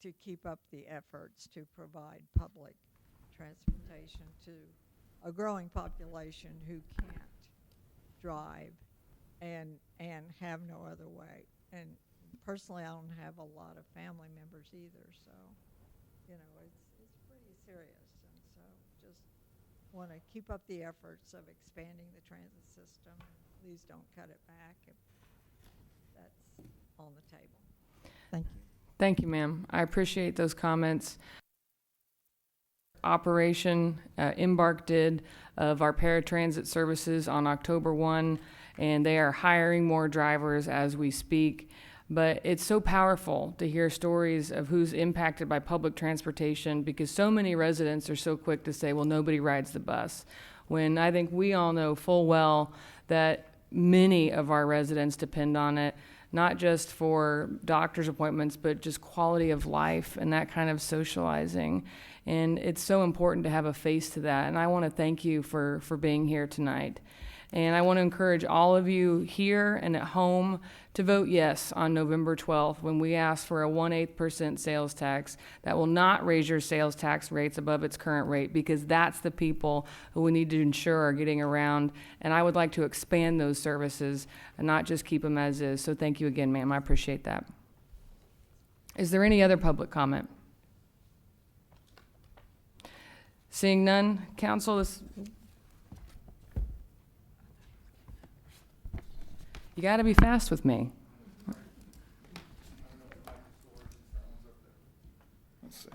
to keep up the efforts to provide public transportation to a growing population who can't drive and have no other way. And personally, I don't have a lot of family members either, so you know, it's pretty serious. And so just want to keep up the efforts of expanding the transit system. Please don't cut it back if that's on the table. Thank you. Thank you, ma'am. I appreciate those comments. Operation Embark did of our paratransit services on October 1, and they are hiring more drivers as we speak. But it's so powerful to hear stories of who's impacted by public transportation, because so many residents are so quick to say, well, nobody rides the bus, when I think we all know full well that many of our residents depend on it, not just for doctor's appointments, but just quality of life and that kind of socializing. And it's so important to have a face to that. And I want to thank you for being here tonight. And I want to encourage all of you here and at home to vote yes on November 12th when we ask for a 1/8% sales tax that will not raise your sales tax rates above its current rate, because that's the people who we need to ensure are getting around. And I would like to expand those services and not just keep them as is. So thank you again, ma'am. I appreciate that. Is there any other public comment? Seeing none, council is... You got to be fast with me. Let's see.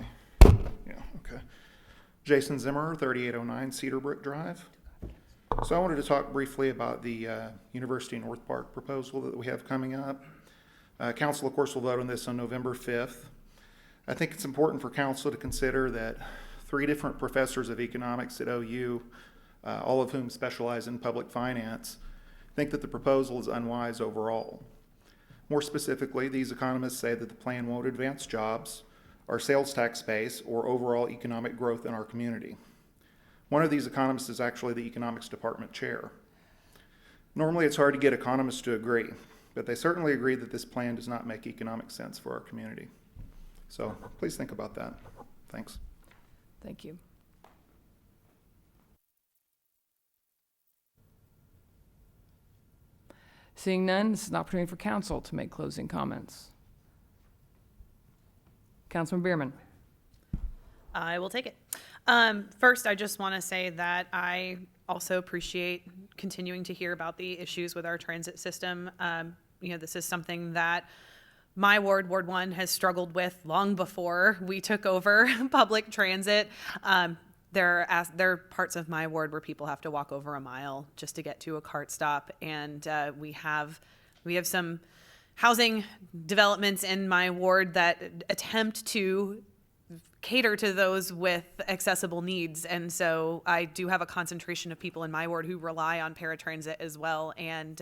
Yeah, okay. Jason Zimmer, 3809 Cedar Brook Drive. So I wanted to talk briefly about the University North Park proposal that we have coming up. Council, of course, will vote on this on November 5th. I think it's important for council to consider that 3 different professors of economics at OU, all of whom specialize in public finance, think that the proposal is unwise overall. More specifically, these economists say that the plan won't advance jobs, our sales tax base, or overall economic growth in our community. One of these economists is actually the economics department chair. Normally, it's hard to get economists to agree, but they certainly agree that this plan does not make economic sense for our community. So please think about that. Thanks. Thank you. Seeing none, this is an opportunity for council to make closing comments. Councilman Bierman. I will take it. First, I just want to say that I also appreciate continuing to hear about the issues with our transit system. This is something that my ward, Ward 1, has struggled with long before we took over public transit. There are parts of my ward where people have to walk over a mile just to get to a cart stop, and we have some housing developments in my ward that attempt to cater to those with accessible needs. And so I do have a concentration of people in my ward who rely on paratransit as well. And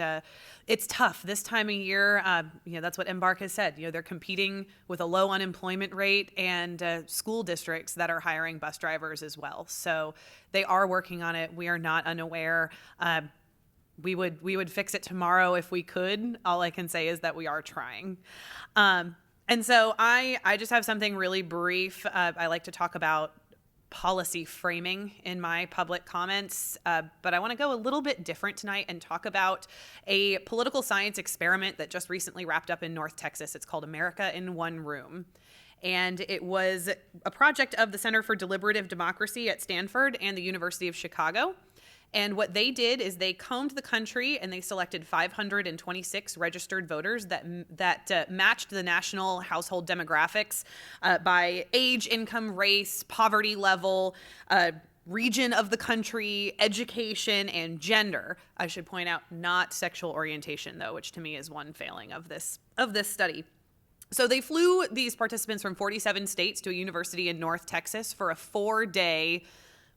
it's tough this time of year. That's what Embark has said. They're competing with a low unemployment rate and school districts that are hiring bus drivers as well. So they are working on it. We are not unaware. We would fix it tomorrow if we could. All I can say is that we are trying. And so I just have something really brief. I like to talk about policy framing in my public comments, but I want to go a little bit different tonight and talk about a political science experiment that just recently wrapped up in North Texas. It's called America in One Room. And it was a project of the Center for Deliberative Democracy at Stanford and the University of Chicago. And what they did is they combed the country and they selected 526 registered voters that matched the national household demographics by age, income, race, poverty level, region of the country, education, and gender. I should point out, not sexual orientation, though, which to me is one failing of this study. So they flew these participants from 47 states to a university in North Texas for a 4-day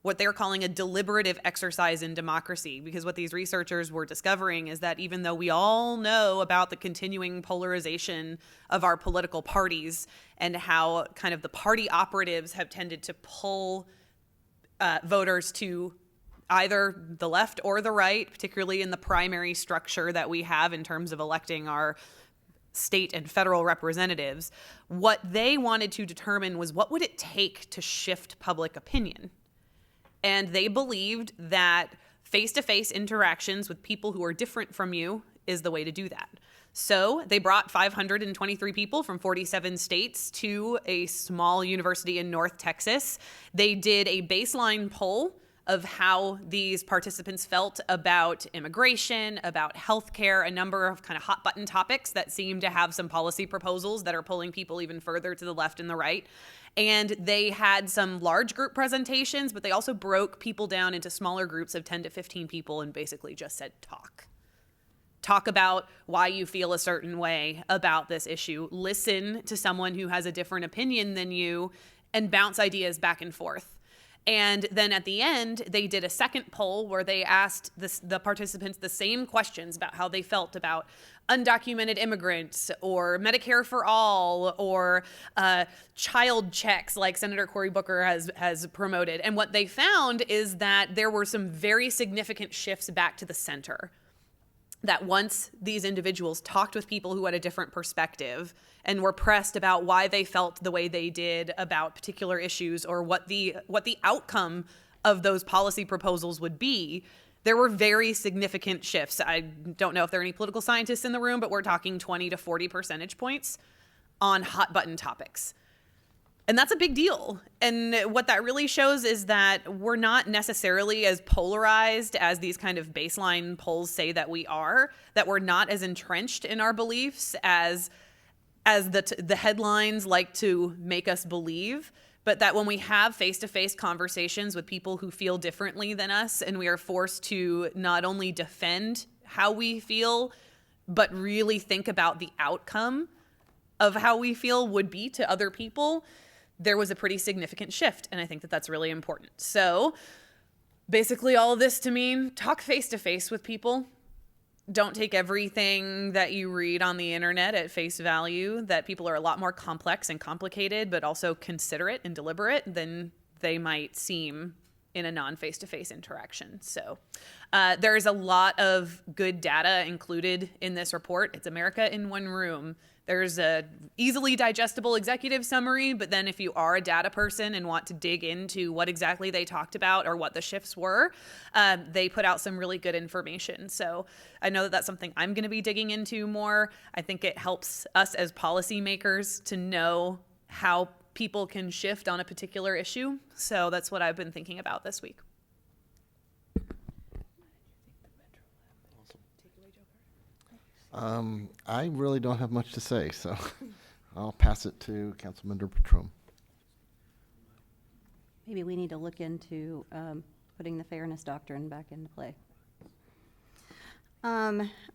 what they're calling a deliberative exercise in democracy, because what these researchers were discovering is that even though we all know about the continuing polarization of our political parties and how kind of the party operatives have tended to pull voters to either the left or the right, particularly in the primary structure that we have in terms of electing our state and federal representatives, what they wanted to determine was what would it take to shift public opinion. And they believed that face-to-face interactions with people who are different from you is the way to do that. So they brought 523 people from 47 states to a small university in North Texas. They did a baseline poll of how these participants felt about immigration, about healthcare, a number of kind of hot button topics that seem to have some policy proposals that are pulling people even further to the left and the right. And they had some large group presentations, but they also broke people down into smaller groups of 10 to 15 people and basically just said talk. Talk about why you feel a certain way about this issue. Listen to someone who has a different opinion than you and bounce ideas back and forth. And then at the end, they did a second poll where they asked the participants the same questions about how they felt about undocumented immigrants or Medicare for all or child checks like Senator Cory Booker has promoted. And what they found is that there were some very significant shifts back to the center. That once these individuals talked with people who had a different perspective and were pressed about why they felt the way they did about particular issues or what the outcome of those policy proposals would be, there were very significant shifts. I don't know if there are any political scientists in the room, but we're talking 20 to 40 percentage points on hot button topics. And that's a big deal. And what that really shows is that we're not necessarily as polarized as these kind of baseline polls say that we are, that we're not as entrenched in our beliefs as the headlines like to make us believe, but that when we have face-to-face conversations with people who feel differently than us and we are forced to not only defend how we feel, but really think about the outcome of how we feel would be to other people, there was a pretty significant shift, and I think that that's really important. So basically all of this to mean talk face-to-face with people. Don't take everything that you read on the internet at face value, that people are a lot more complex and complicated, but also considerate and deliberate than they might seem in a non-face-to-face interaction. So there is a lot of good data included in this report. It's America in one room. There's a easily digestible executive summary, but then if you are a data person and want to dig into what exactly they talked about or what the shifts were, they put out some really good information. So I know that that's something I'm going to be digging into more. I think it helps us as policymakers to know how people can shift on a particular issue. So that's what I've been thinking about this week. I really don't have much to say, so I'll pass it to Councilmember Patron. Maybe we need to look into putting the fairness doctrine back into play.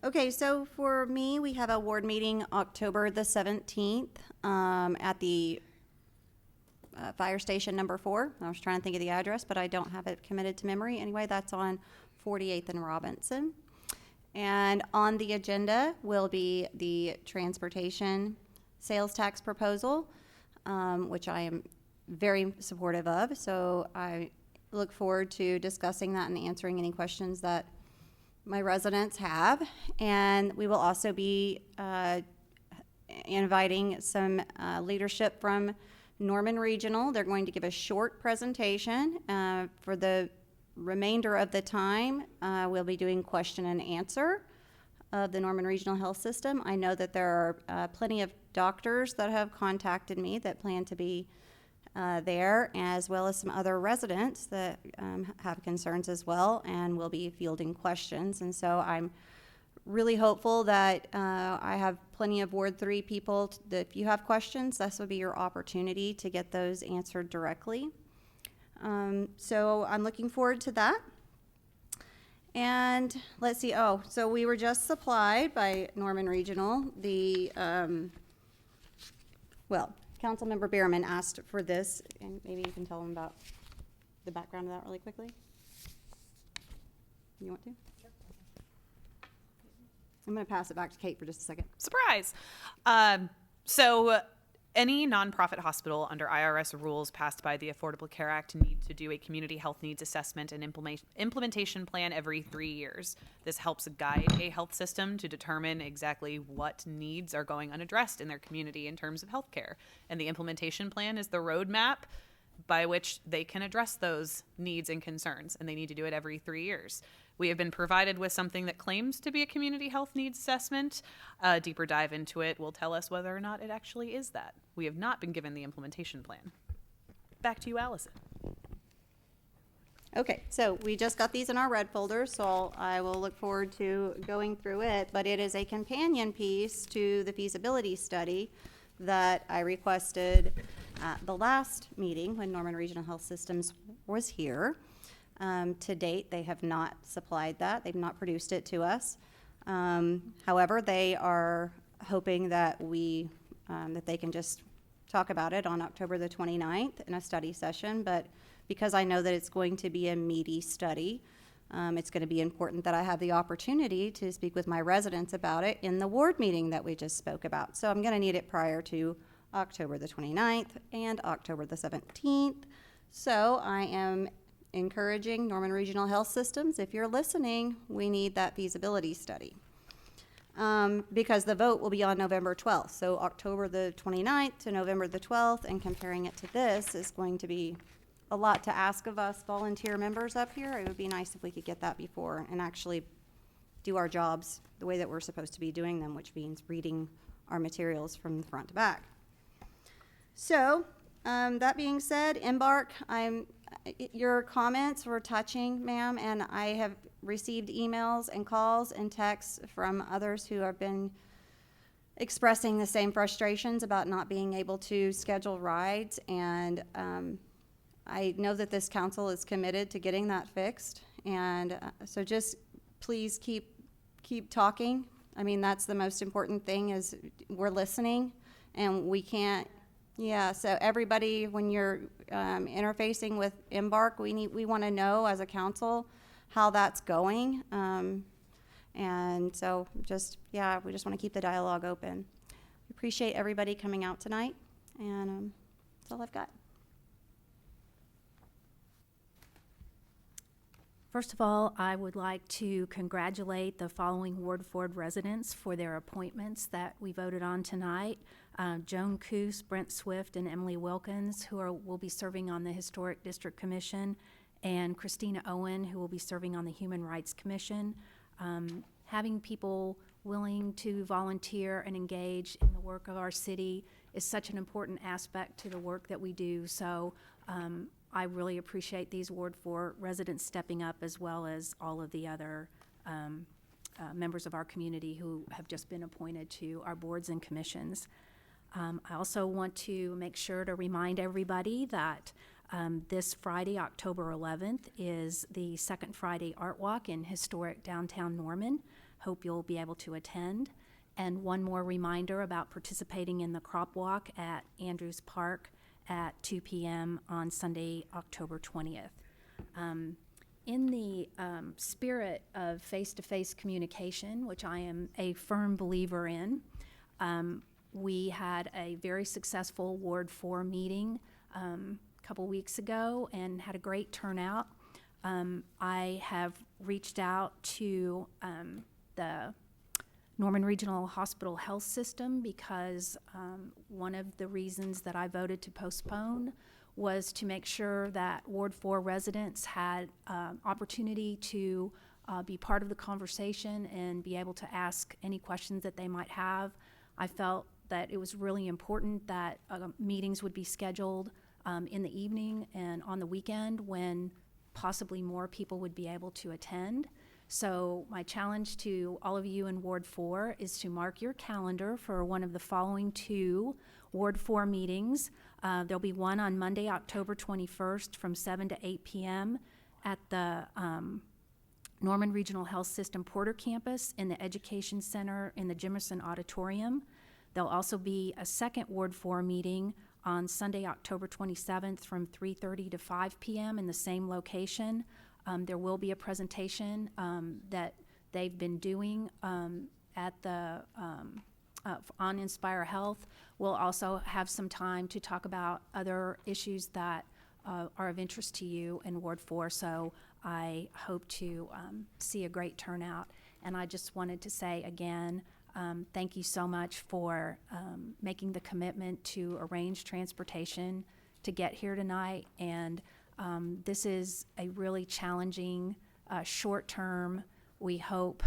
Okay, so for me, we have a ward meeting October the 17th at the fire station number 4. I was trying to think of the address, but I don't have it committed to memory. Anyway, that's on 48th and Robinson. And on the agenda will be the transportation sales tax proposal, which I am very supportive of. So I look forward to discussing that and answering any questions that my residents have. And we will also be inviting some leadership from Norman Regional. They're going to give a short presentation. For the remainder of the time, we'll be doing question and answer of the Norman Regional Health System. I know that there are plenty of doctors that have contacted me that plan to be there, as well as some other residents that have concerns as well, and will be fielding questions. And so I'm really hopeful that I have plenty of Ward 3 people that if you have questions, this will be your opportunity to get those answered directly. So I'm looking forward to that. And let's see, so we were just supplied by Norman Regional. Councilmember Bierman asked for this, and maybe you can tell him about the background of that really quickly. You want to? Sure. I'm going to pass it back to Kate for just a second. Surprise! So any nonprofit hospital under IRS rules passed by the Affordable Care Act need to do a community health needs assessment and implementation plan every 3 years. This helps guide a health system to determine exactly what needs are going unaddressed in their community in terms of healthcare. And the implementation plan is the roadmap by which they can address those needs and concerns, and they need to do it every 3 years. We have been provided with something that claims to be a community health needs assessment. A deeper dive into it will tell us whether or not it actually is that. We have not been given the implementation plan. Back to you, Allison. Okay, so we just got these in our red folder, so I will look forward to going through it, but it is a companion piece to the feasibility study that I requested at the last meeting when Norman Regional Health Systems was here. To date, they have not supplied that. They've not produced it to us. However, they are hoping that that they can just talk about it on October the 29th in a study session, but because I know that it's going to be a meaty study, it's going to be important that I have the opportunity to speak with my residents about it in the ward meeting that we just spoke about. So I'm going to need it prior to October the 29th and October the 17th. So I am encouraging Norman Regional Health Systems, if you're listening, we need that feasibility study. Because the vote will be on November 12th. So October the 29th to November the 12th, and comparing it to this is going to be a lot to ask of us volunteer members up here. It would be nice if we could get that before and actually do our jobs the way that we're supposed to be doing them, which means reading our materials from the front to back. So, that being said, Embark, your comments were touching, ma'am, and I have received emails and calls and texts from others who have been expressing the same frustrations about not being able to schedule rides, and I know that this council is committed to getting that fixed, and so just please keep talking. I mean, that's the most important thing, is we're listening, and we can't. Yeah, so everybody, when you're interfacing with Embark, we want to know as a council how that's going. And so we just want to keep the dialogue open. We appreciate everybody coming out tonight, and that's all I've got. First of all, I would like to congratulate the following Ward 4 residents for their appointments that we voted on tonight. Joan Coos, Brent Swift, and Emily Wilkins, who will be serving on the Historic District Commission, and Christina Owen, who will be serving on the Human Rights Commission. Having people willing to volunteer and engage in the work of our city is such an important aspect to the work that we do. So I really appreciate these Ward 4 residents stepping up, as well as all of the other members of our community who have just been appointed to our boards and commissions. I also want to make sure to remind everybody that this Friday, October 11th, is the Second Friday Art Walk in historic downtown Norman. Hope you'll be able to attend. And one more reminder about participating in the Crop Walk at Andrews Park at 2 p.m. on Sunday, October 20th. In the spirit of face-to-face communication, which I am a firm believer in, we had a very successful Ward 4 meeting a couple weeks ago and had a great turnout. I have reached out to the Norman Regional Hospital Health System because one of the reasons that I voted to postpone was to make sure that Ward 4 residents had opportunity to be part of the conversation and be able to ask any questions that they might have. I felt that it was really important that meetings would be scheduled in the evening and on the weekend when possibly more people would be able to attend. So my challenge to all of you in Ward 4 is to mark your calendar for one of the following 2 Ward 4 meetings. There'll be one on Monday, October 21st from 7 to 8 p.m. at the Norman Regional Health System Porter Campus in the Education Center in the Jimerson Auditorium. There'll also be a second Ward 4 meeting on Sunday, October 27th from 3:30 to 5 p.m. in the same location. There will be a presentation that they've been doing at the on Inspire Health. We'll also have some time to talk about other issues that are of interest to you in Ward 4. So I hope to see a great turnout. And I just wanted to say again, thank you so much for making the commitment to arrange transportation to get here tonight. And this is a really challenging, short-term, we hope,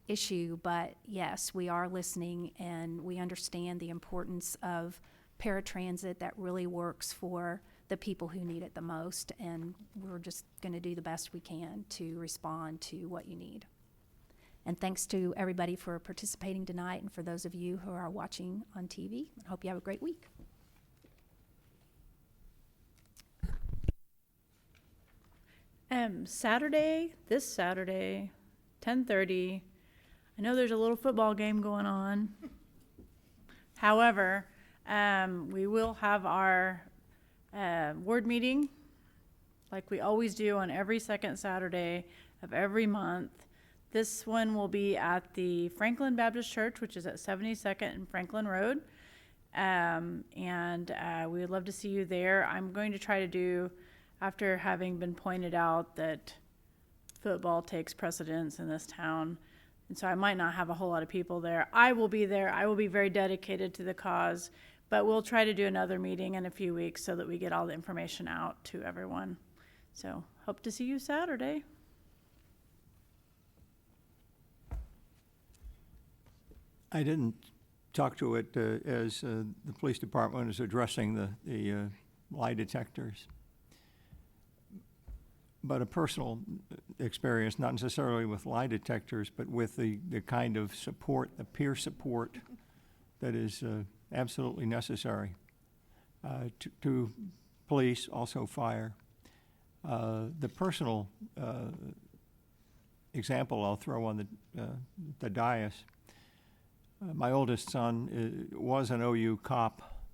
issue, but yes, we are listening and we understand the importance of paratransit that really works for the people who need it the most, and we're just going to do the best we can to respond to what you need. And thanks to everybody for participating tonight, and for those of you who are watching on TV. I hope you have a great week. This Saturday, 10:30, I know there's a little football game going on. However, we will have our ward meeting like we always do on every second Saturday of every month. This one will be at the Franklin Baptist Church, which is at 72nd and Franklin Road. We would love to see you there. I'm going to try to do, after having been pointed out that football takes precedence in this town, and so I might not have a whole lot of people there. I will be there. I will be very dedicated to the cause, but we'll try to do another meeting in a few weeks so that we get all the information out to everyone. So hope to see you Saturday. I didn't talk to it as the police department is addressing the lie detectors. But a personal experience, not necessarily with lie detectors, but with the kind of support, the peer support that is absolutely necessary to police, also fire. The personal example I'll throw on the dais. My oldest son was an OU cop.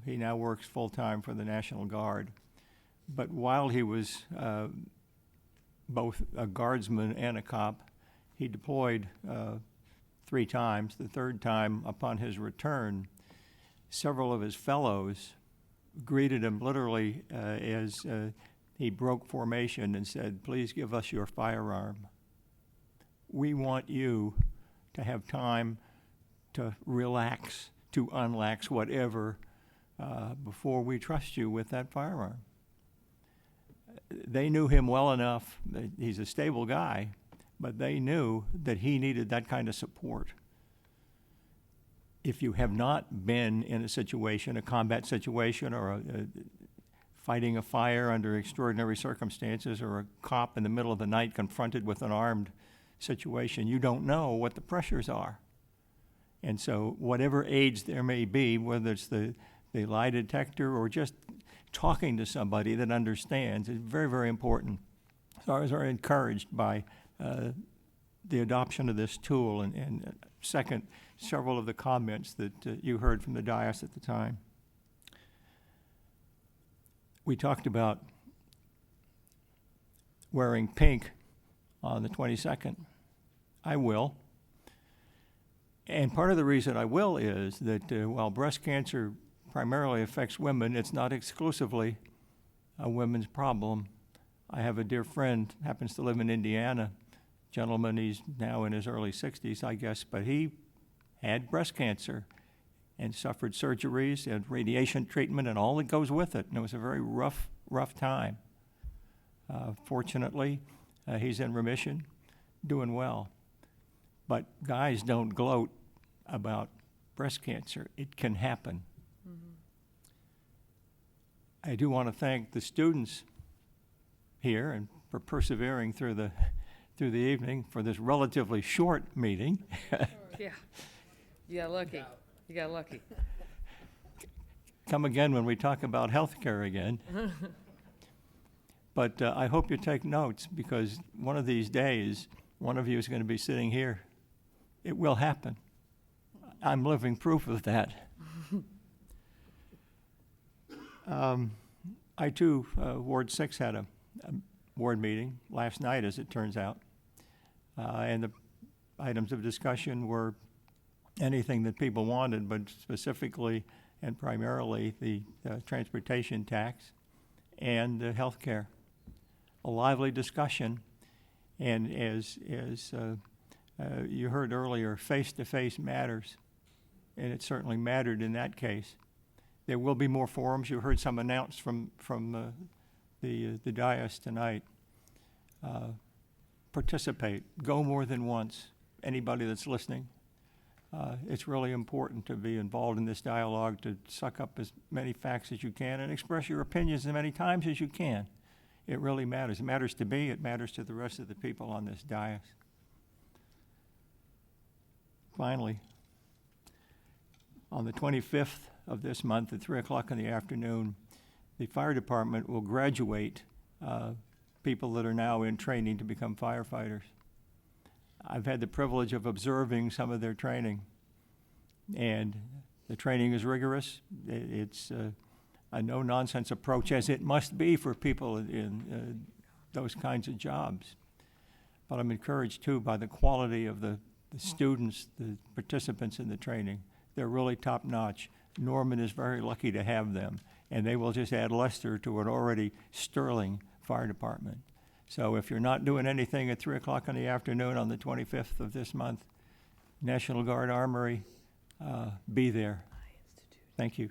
He now works full-time for the National Guard. But while he was both a guardsman and a cop, he deployed 3 times. The third time, upon his return, several of his fellows greeted him literally as he broke formation and said, "Please give us your firearm. We want you to have time to relax, to unlax, whatever, before we trust you with that firearm." They knew him well enough. He's a stable guy, but they knew that he needed that kind of support. If you have not been in a situation, a combat situation, or fighting a fire under extraordinary circumstances, or a cop in the middle of the night confronted with an armed situation, you don't know what the pressures are. And so whatever aids there may be, whether it's the lie detector or just talking to somebody that understands, is very, very important. So I was very encouraged by the adoption of this tool, and second, several of the comments that you heard from the dais at the time. We talked about wearing pink on the 22nd. I will. And part of the reason I will is that while breast cancer primarily affects women, it's not exclusively a women's problem. I have a dear friend, happens to live in Indiana, gentleman, he's now in his early 60s, I guess, but he had breast cancer and suffered surgeries and radiation treatment and all that goes with it. And it was a very rough time. Fortunately, he's in remission, doing well. But guys don't gloat about breast cancer. It can happen. Mm-hmm. I do want to thank the students here and for persevering through the evening for this relatively short meeting. Yeah. You got lucky. You got lucky. Come again when we talk about health care again. But I hope you take notes, because one of these days, one of you is going to be sitting here. It will happen. I'm living proof of that. I too, Ward 6 had a ward meeting last night, as it turns out. And the items of discussion were anything that people wanted, but specifically and primarily the transportation tax and health care. A lively discussion, and as you heard earlier, face-to-face matters, and it certainly mattered in that case. There will be more forums. You heard some announced from the dais tonight. Participate. Go more than once. Anybody that's listening. It's really important to be involved in this dialogue, to suck up as many facts as you can and express your opinions as many times as you can. It really matters. It matters to me. It matters to the rest of the people on this dais. Finally, on the 25th of this month at 3 o'clock in the afternoon, the fire department will graduate people that are now in training to become firefighters. I've had the privilege of observing some of their training. And the training is rigorous. It's a no-nonsense approach, as it must be for people in those kinds of jobs. But I'm encouraged, too, by the quality of the students, the participants in the training. They're really top-notch. Norman is very lucky to have them, and they will just add luster to an already sterling fire department. So if you're not doing anything at 3 o'clock in the afternoon on the 25th of this month, National Guard Armory, be there. Thank you.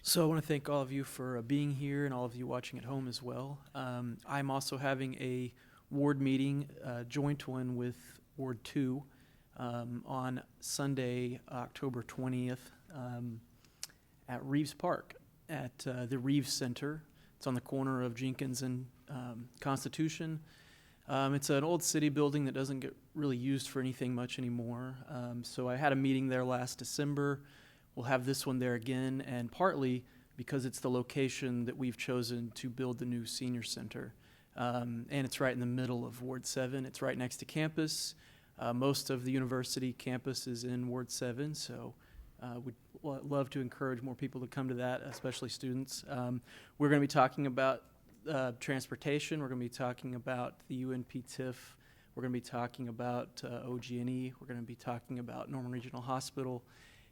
So I want to thank all of you for being here and all of you watching at home as well. I'm also having a ward meeting, joint one with Ward 2, on Sunday, October 20th, at Reeves Park at the Reeves Center. It's on the corner of Jenkins and Constitution. It's an old city building that doesn't get really used for anything much anymore. So I had a meeting there last December. We'll have this one there again, and partly because it's the location that we've chosen to build the new senior center. And it's right in the middle of Ward 7. It's right next to campus. Most of the university campus is in Ward 7, so we'd love to encourage more people to come to that, especially students. We're going to be talking about transportation. We're going to be talking about the UNP TIF. We're going to be talking about OG&E. We're going to be talking about Norman Regional Hospital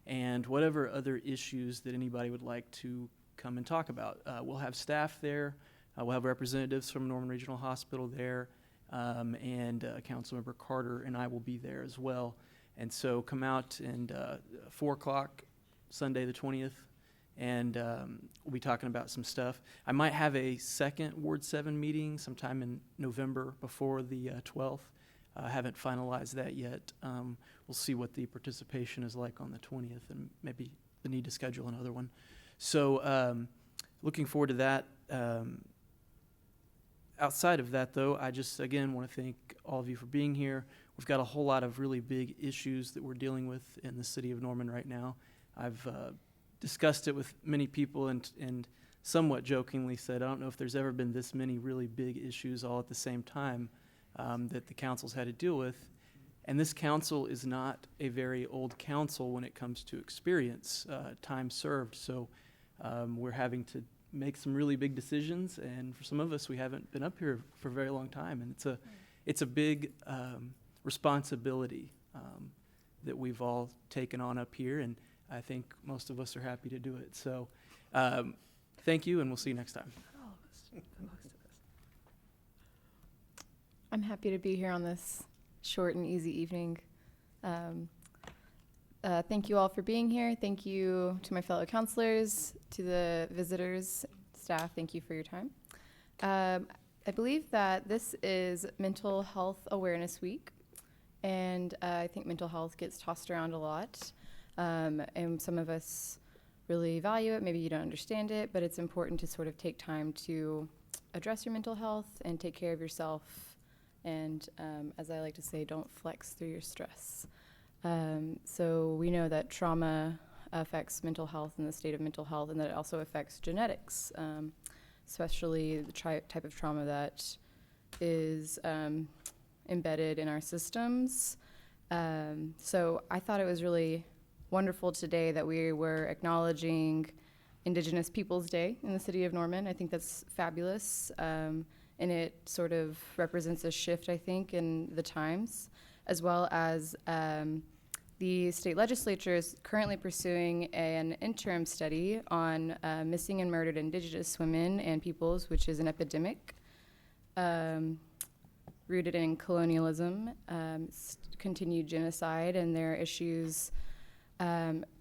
and whatever other issues that anybody would like to come and talk about. We'll have staff there. We'll have representatives from Norman Regional Hospital there, and Councilmember Carter and I will be there as well. And so come out and 4 o'clock, Sunday the 20th, and we'll be talking about some stuff. I might have a second Ward 7 meeting sometime in November before the 12th. I haven't finalized that yet. We'll see what the participation is like on the 20th and maybe the need to schedule another one. So looking forward to that. Outside of that, though, I just, again, want to thank all of you for being here. We've got a whole lot of really big issues that we're dealing with in the city of Norman right now. I've discussed it with many people and somewhat jokingly said, I don't know if there's ever been this many really big issues all at the same time that the council's had to deal with. And this council is not a very old council when it comes to experience, time served. So we're having to make some really big decisions, and for some of us, we haven't been up here for a very long time, and it's a big responsibility that we've all taken on up here, and I think most of us are happy to do it. So thank you, and we'll see you next time. I'm happy to be here on this short and easy evening. Thank you all for being here. Thank you to my fellow counselors, to the visitors, staff. Thank you for your time. I believe that this is Mental Health Awareness Week, and I think mental health gets tossed around a lot, and some of us really value it. Maybe you don't understand it, but it's important to sort of take time to address your mental health and take care of yourself. And as I like to say, don't flex through your stress. So we know that trauma affects mental health and the state of mental health, and that it also affects genetics, especially the type of trauma that is embedded in our systems. So I thought it was really wonderful today that we were acknowledging Indigenous Peoples Day in the city of Norman. I think that's fabulous. And it sort of represents a shift, I think, in the times, as well as the state legislature is currently pursuing an interim study on missing and murdered Indigenous women and peoples, which is an epidemic rooted in colonialism, continued genocide, and their issues.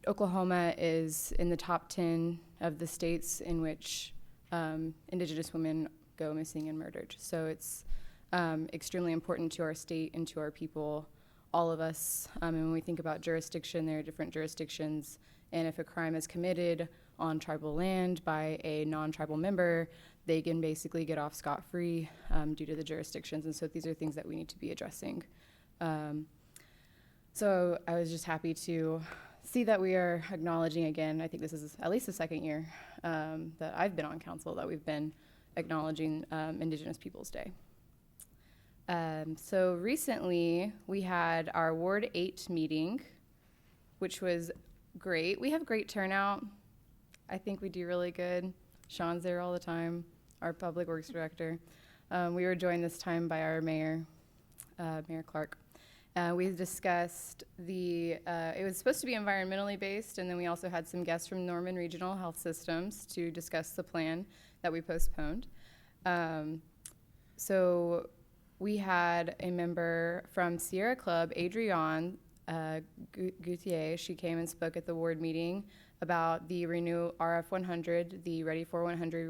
Oklahoma is in the top 10 of the states in which Indigenous women go missing and murdered. So it's extremely important to our state and to our people, all of us. And when we think about jurisdiction, there are different jurisdictions. And if a crime is committed on tribal land by a non-tribal member, they can basically get off scot-free due to the jurisdictions. And so these are things that we need to be addressing. So I was just happy to see that we are acknowledging again. I think this is at least the second year that I've been on council that we've been acknowledging Indigenous Peoples Day. So recently we had our Ward 8 meeting, which was great. We have great turnout. I think we do really good. Sean's there all the time, our Public Works Director. We were joined this time by our mayor, Mayor Clark. We discussed it was supposed to be environmentally based, and then we also had some guests from Norman Regional Health Systems to discuss the plan that we postponed. So we had a member from Sierra Club, Adrienne Guthier. She came and spoke at the ward meeting about the Renew RF 100, the Ready for 100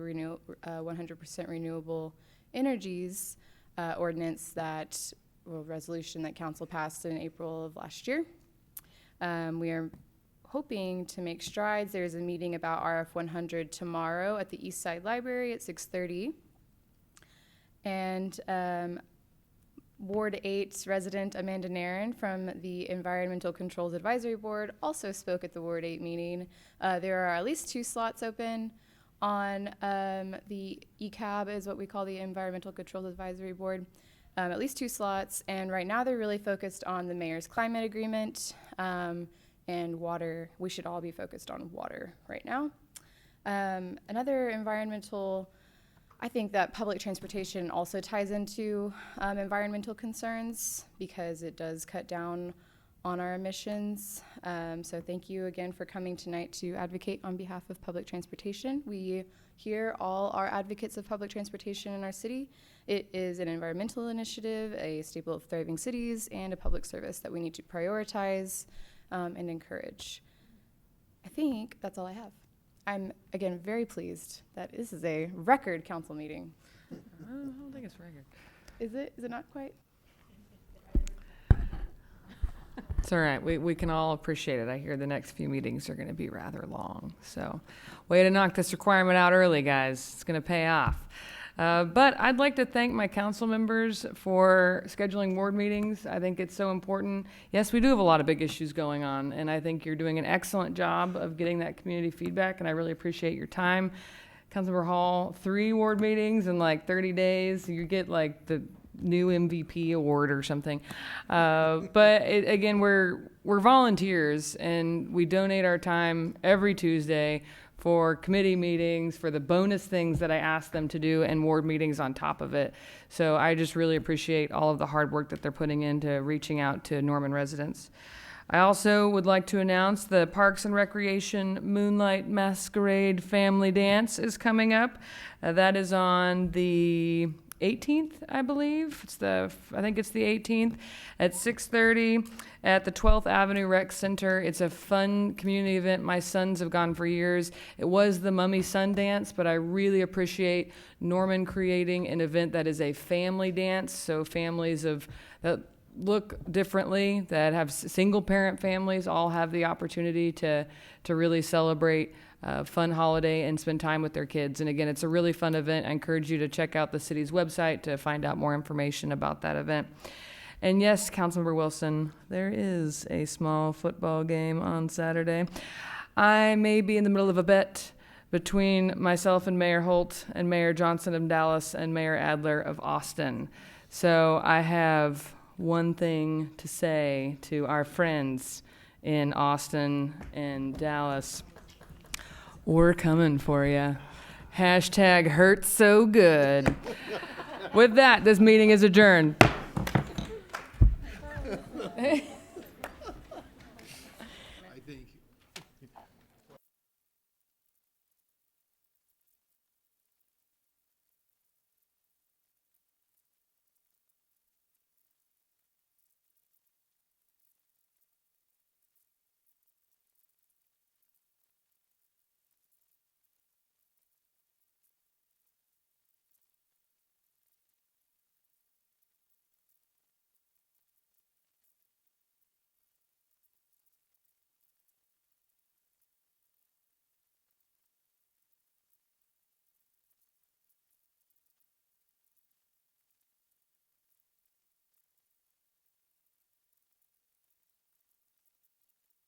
100% renewable energies ordinance resolution that council passed in April of last year. We are hoping to make strides. There's a meeting about RF 100 tomorrow at the East Side Library at 6:30. And Ward 8 resident Amanda Nairn from the Environmental Controls Advisory Board also spoke at the Ward 8 meeting. There are at least 2 slots open on the ECAB, is what we call the Environmental Controls Advisory Board. At least 2 slots, and right now they're really focused on the mayor's climate agreement and water. We should all be focused on water right now. Another environmental, I think that public transportation also ties into environmental concerns because it does cut down on our emissions. So thank you again for coming tonight to advocate on behalf of public transportation. We hear all our advocates of public transportation in our city. It is an environmental initiative, a staple of thriving cities, and a public service that we need to prioritize and encourage. I think that's all I have. I'm, again, very pleased that this is a record council meeting. I don't think it's record. Is it? Is it not quite? It's all right. We can all appreciate it. I hear the next few meetings are going to be rather long. So way to knock this requirement out early, guys. It's going to pay off. But I'd like to thank my council members for scheduling ward meetings. I think it's so important. Yes, we do have a lot of big issues going on, and I think you're doing an excellent job of getting that community feedback, and I really appreciate your time. Councilmember Hall, 3 ward meetings in like 30 days. You get like the new MVP award or something. Again, we're volunteers, and we donate our time every Tuesday for committee meetings, for the bonus things that I ask them to do, and ward meetings on top of it. So I just really appreciate all of the hard work that they're putting into reaching out to Norman residents. I also would like to announce the Parks and Recreation Moonlight Masquerade Family Dance is coming up. That is on the 18th, I believe. I think it's the 18th at 6:30 at the 12th Avenue Rec Center. It's a fun community event. My sons have gone for years. It was the Mummy Sun Dance, but I really appreciate Norman creating an event that is a family dance. So families that look differently, that have single parent families, all have the opportunity to really celebrate fun holiday and spend time with their kids. And again, it's a really fun event. I encourage you to check out the city's website to find out more information about that event. And yes, Councilmember Wilson, there is a small football game on Saturday. I may be in the middle of a bet between myself and Mayor Holt and Mayor Johnson of Dallas and Mayor Adler of Austin. So I have one thing to say to our friends in Austin and Dallas. We're coming for you. Hashtag hurts so good. With that, this meeting is adjourned.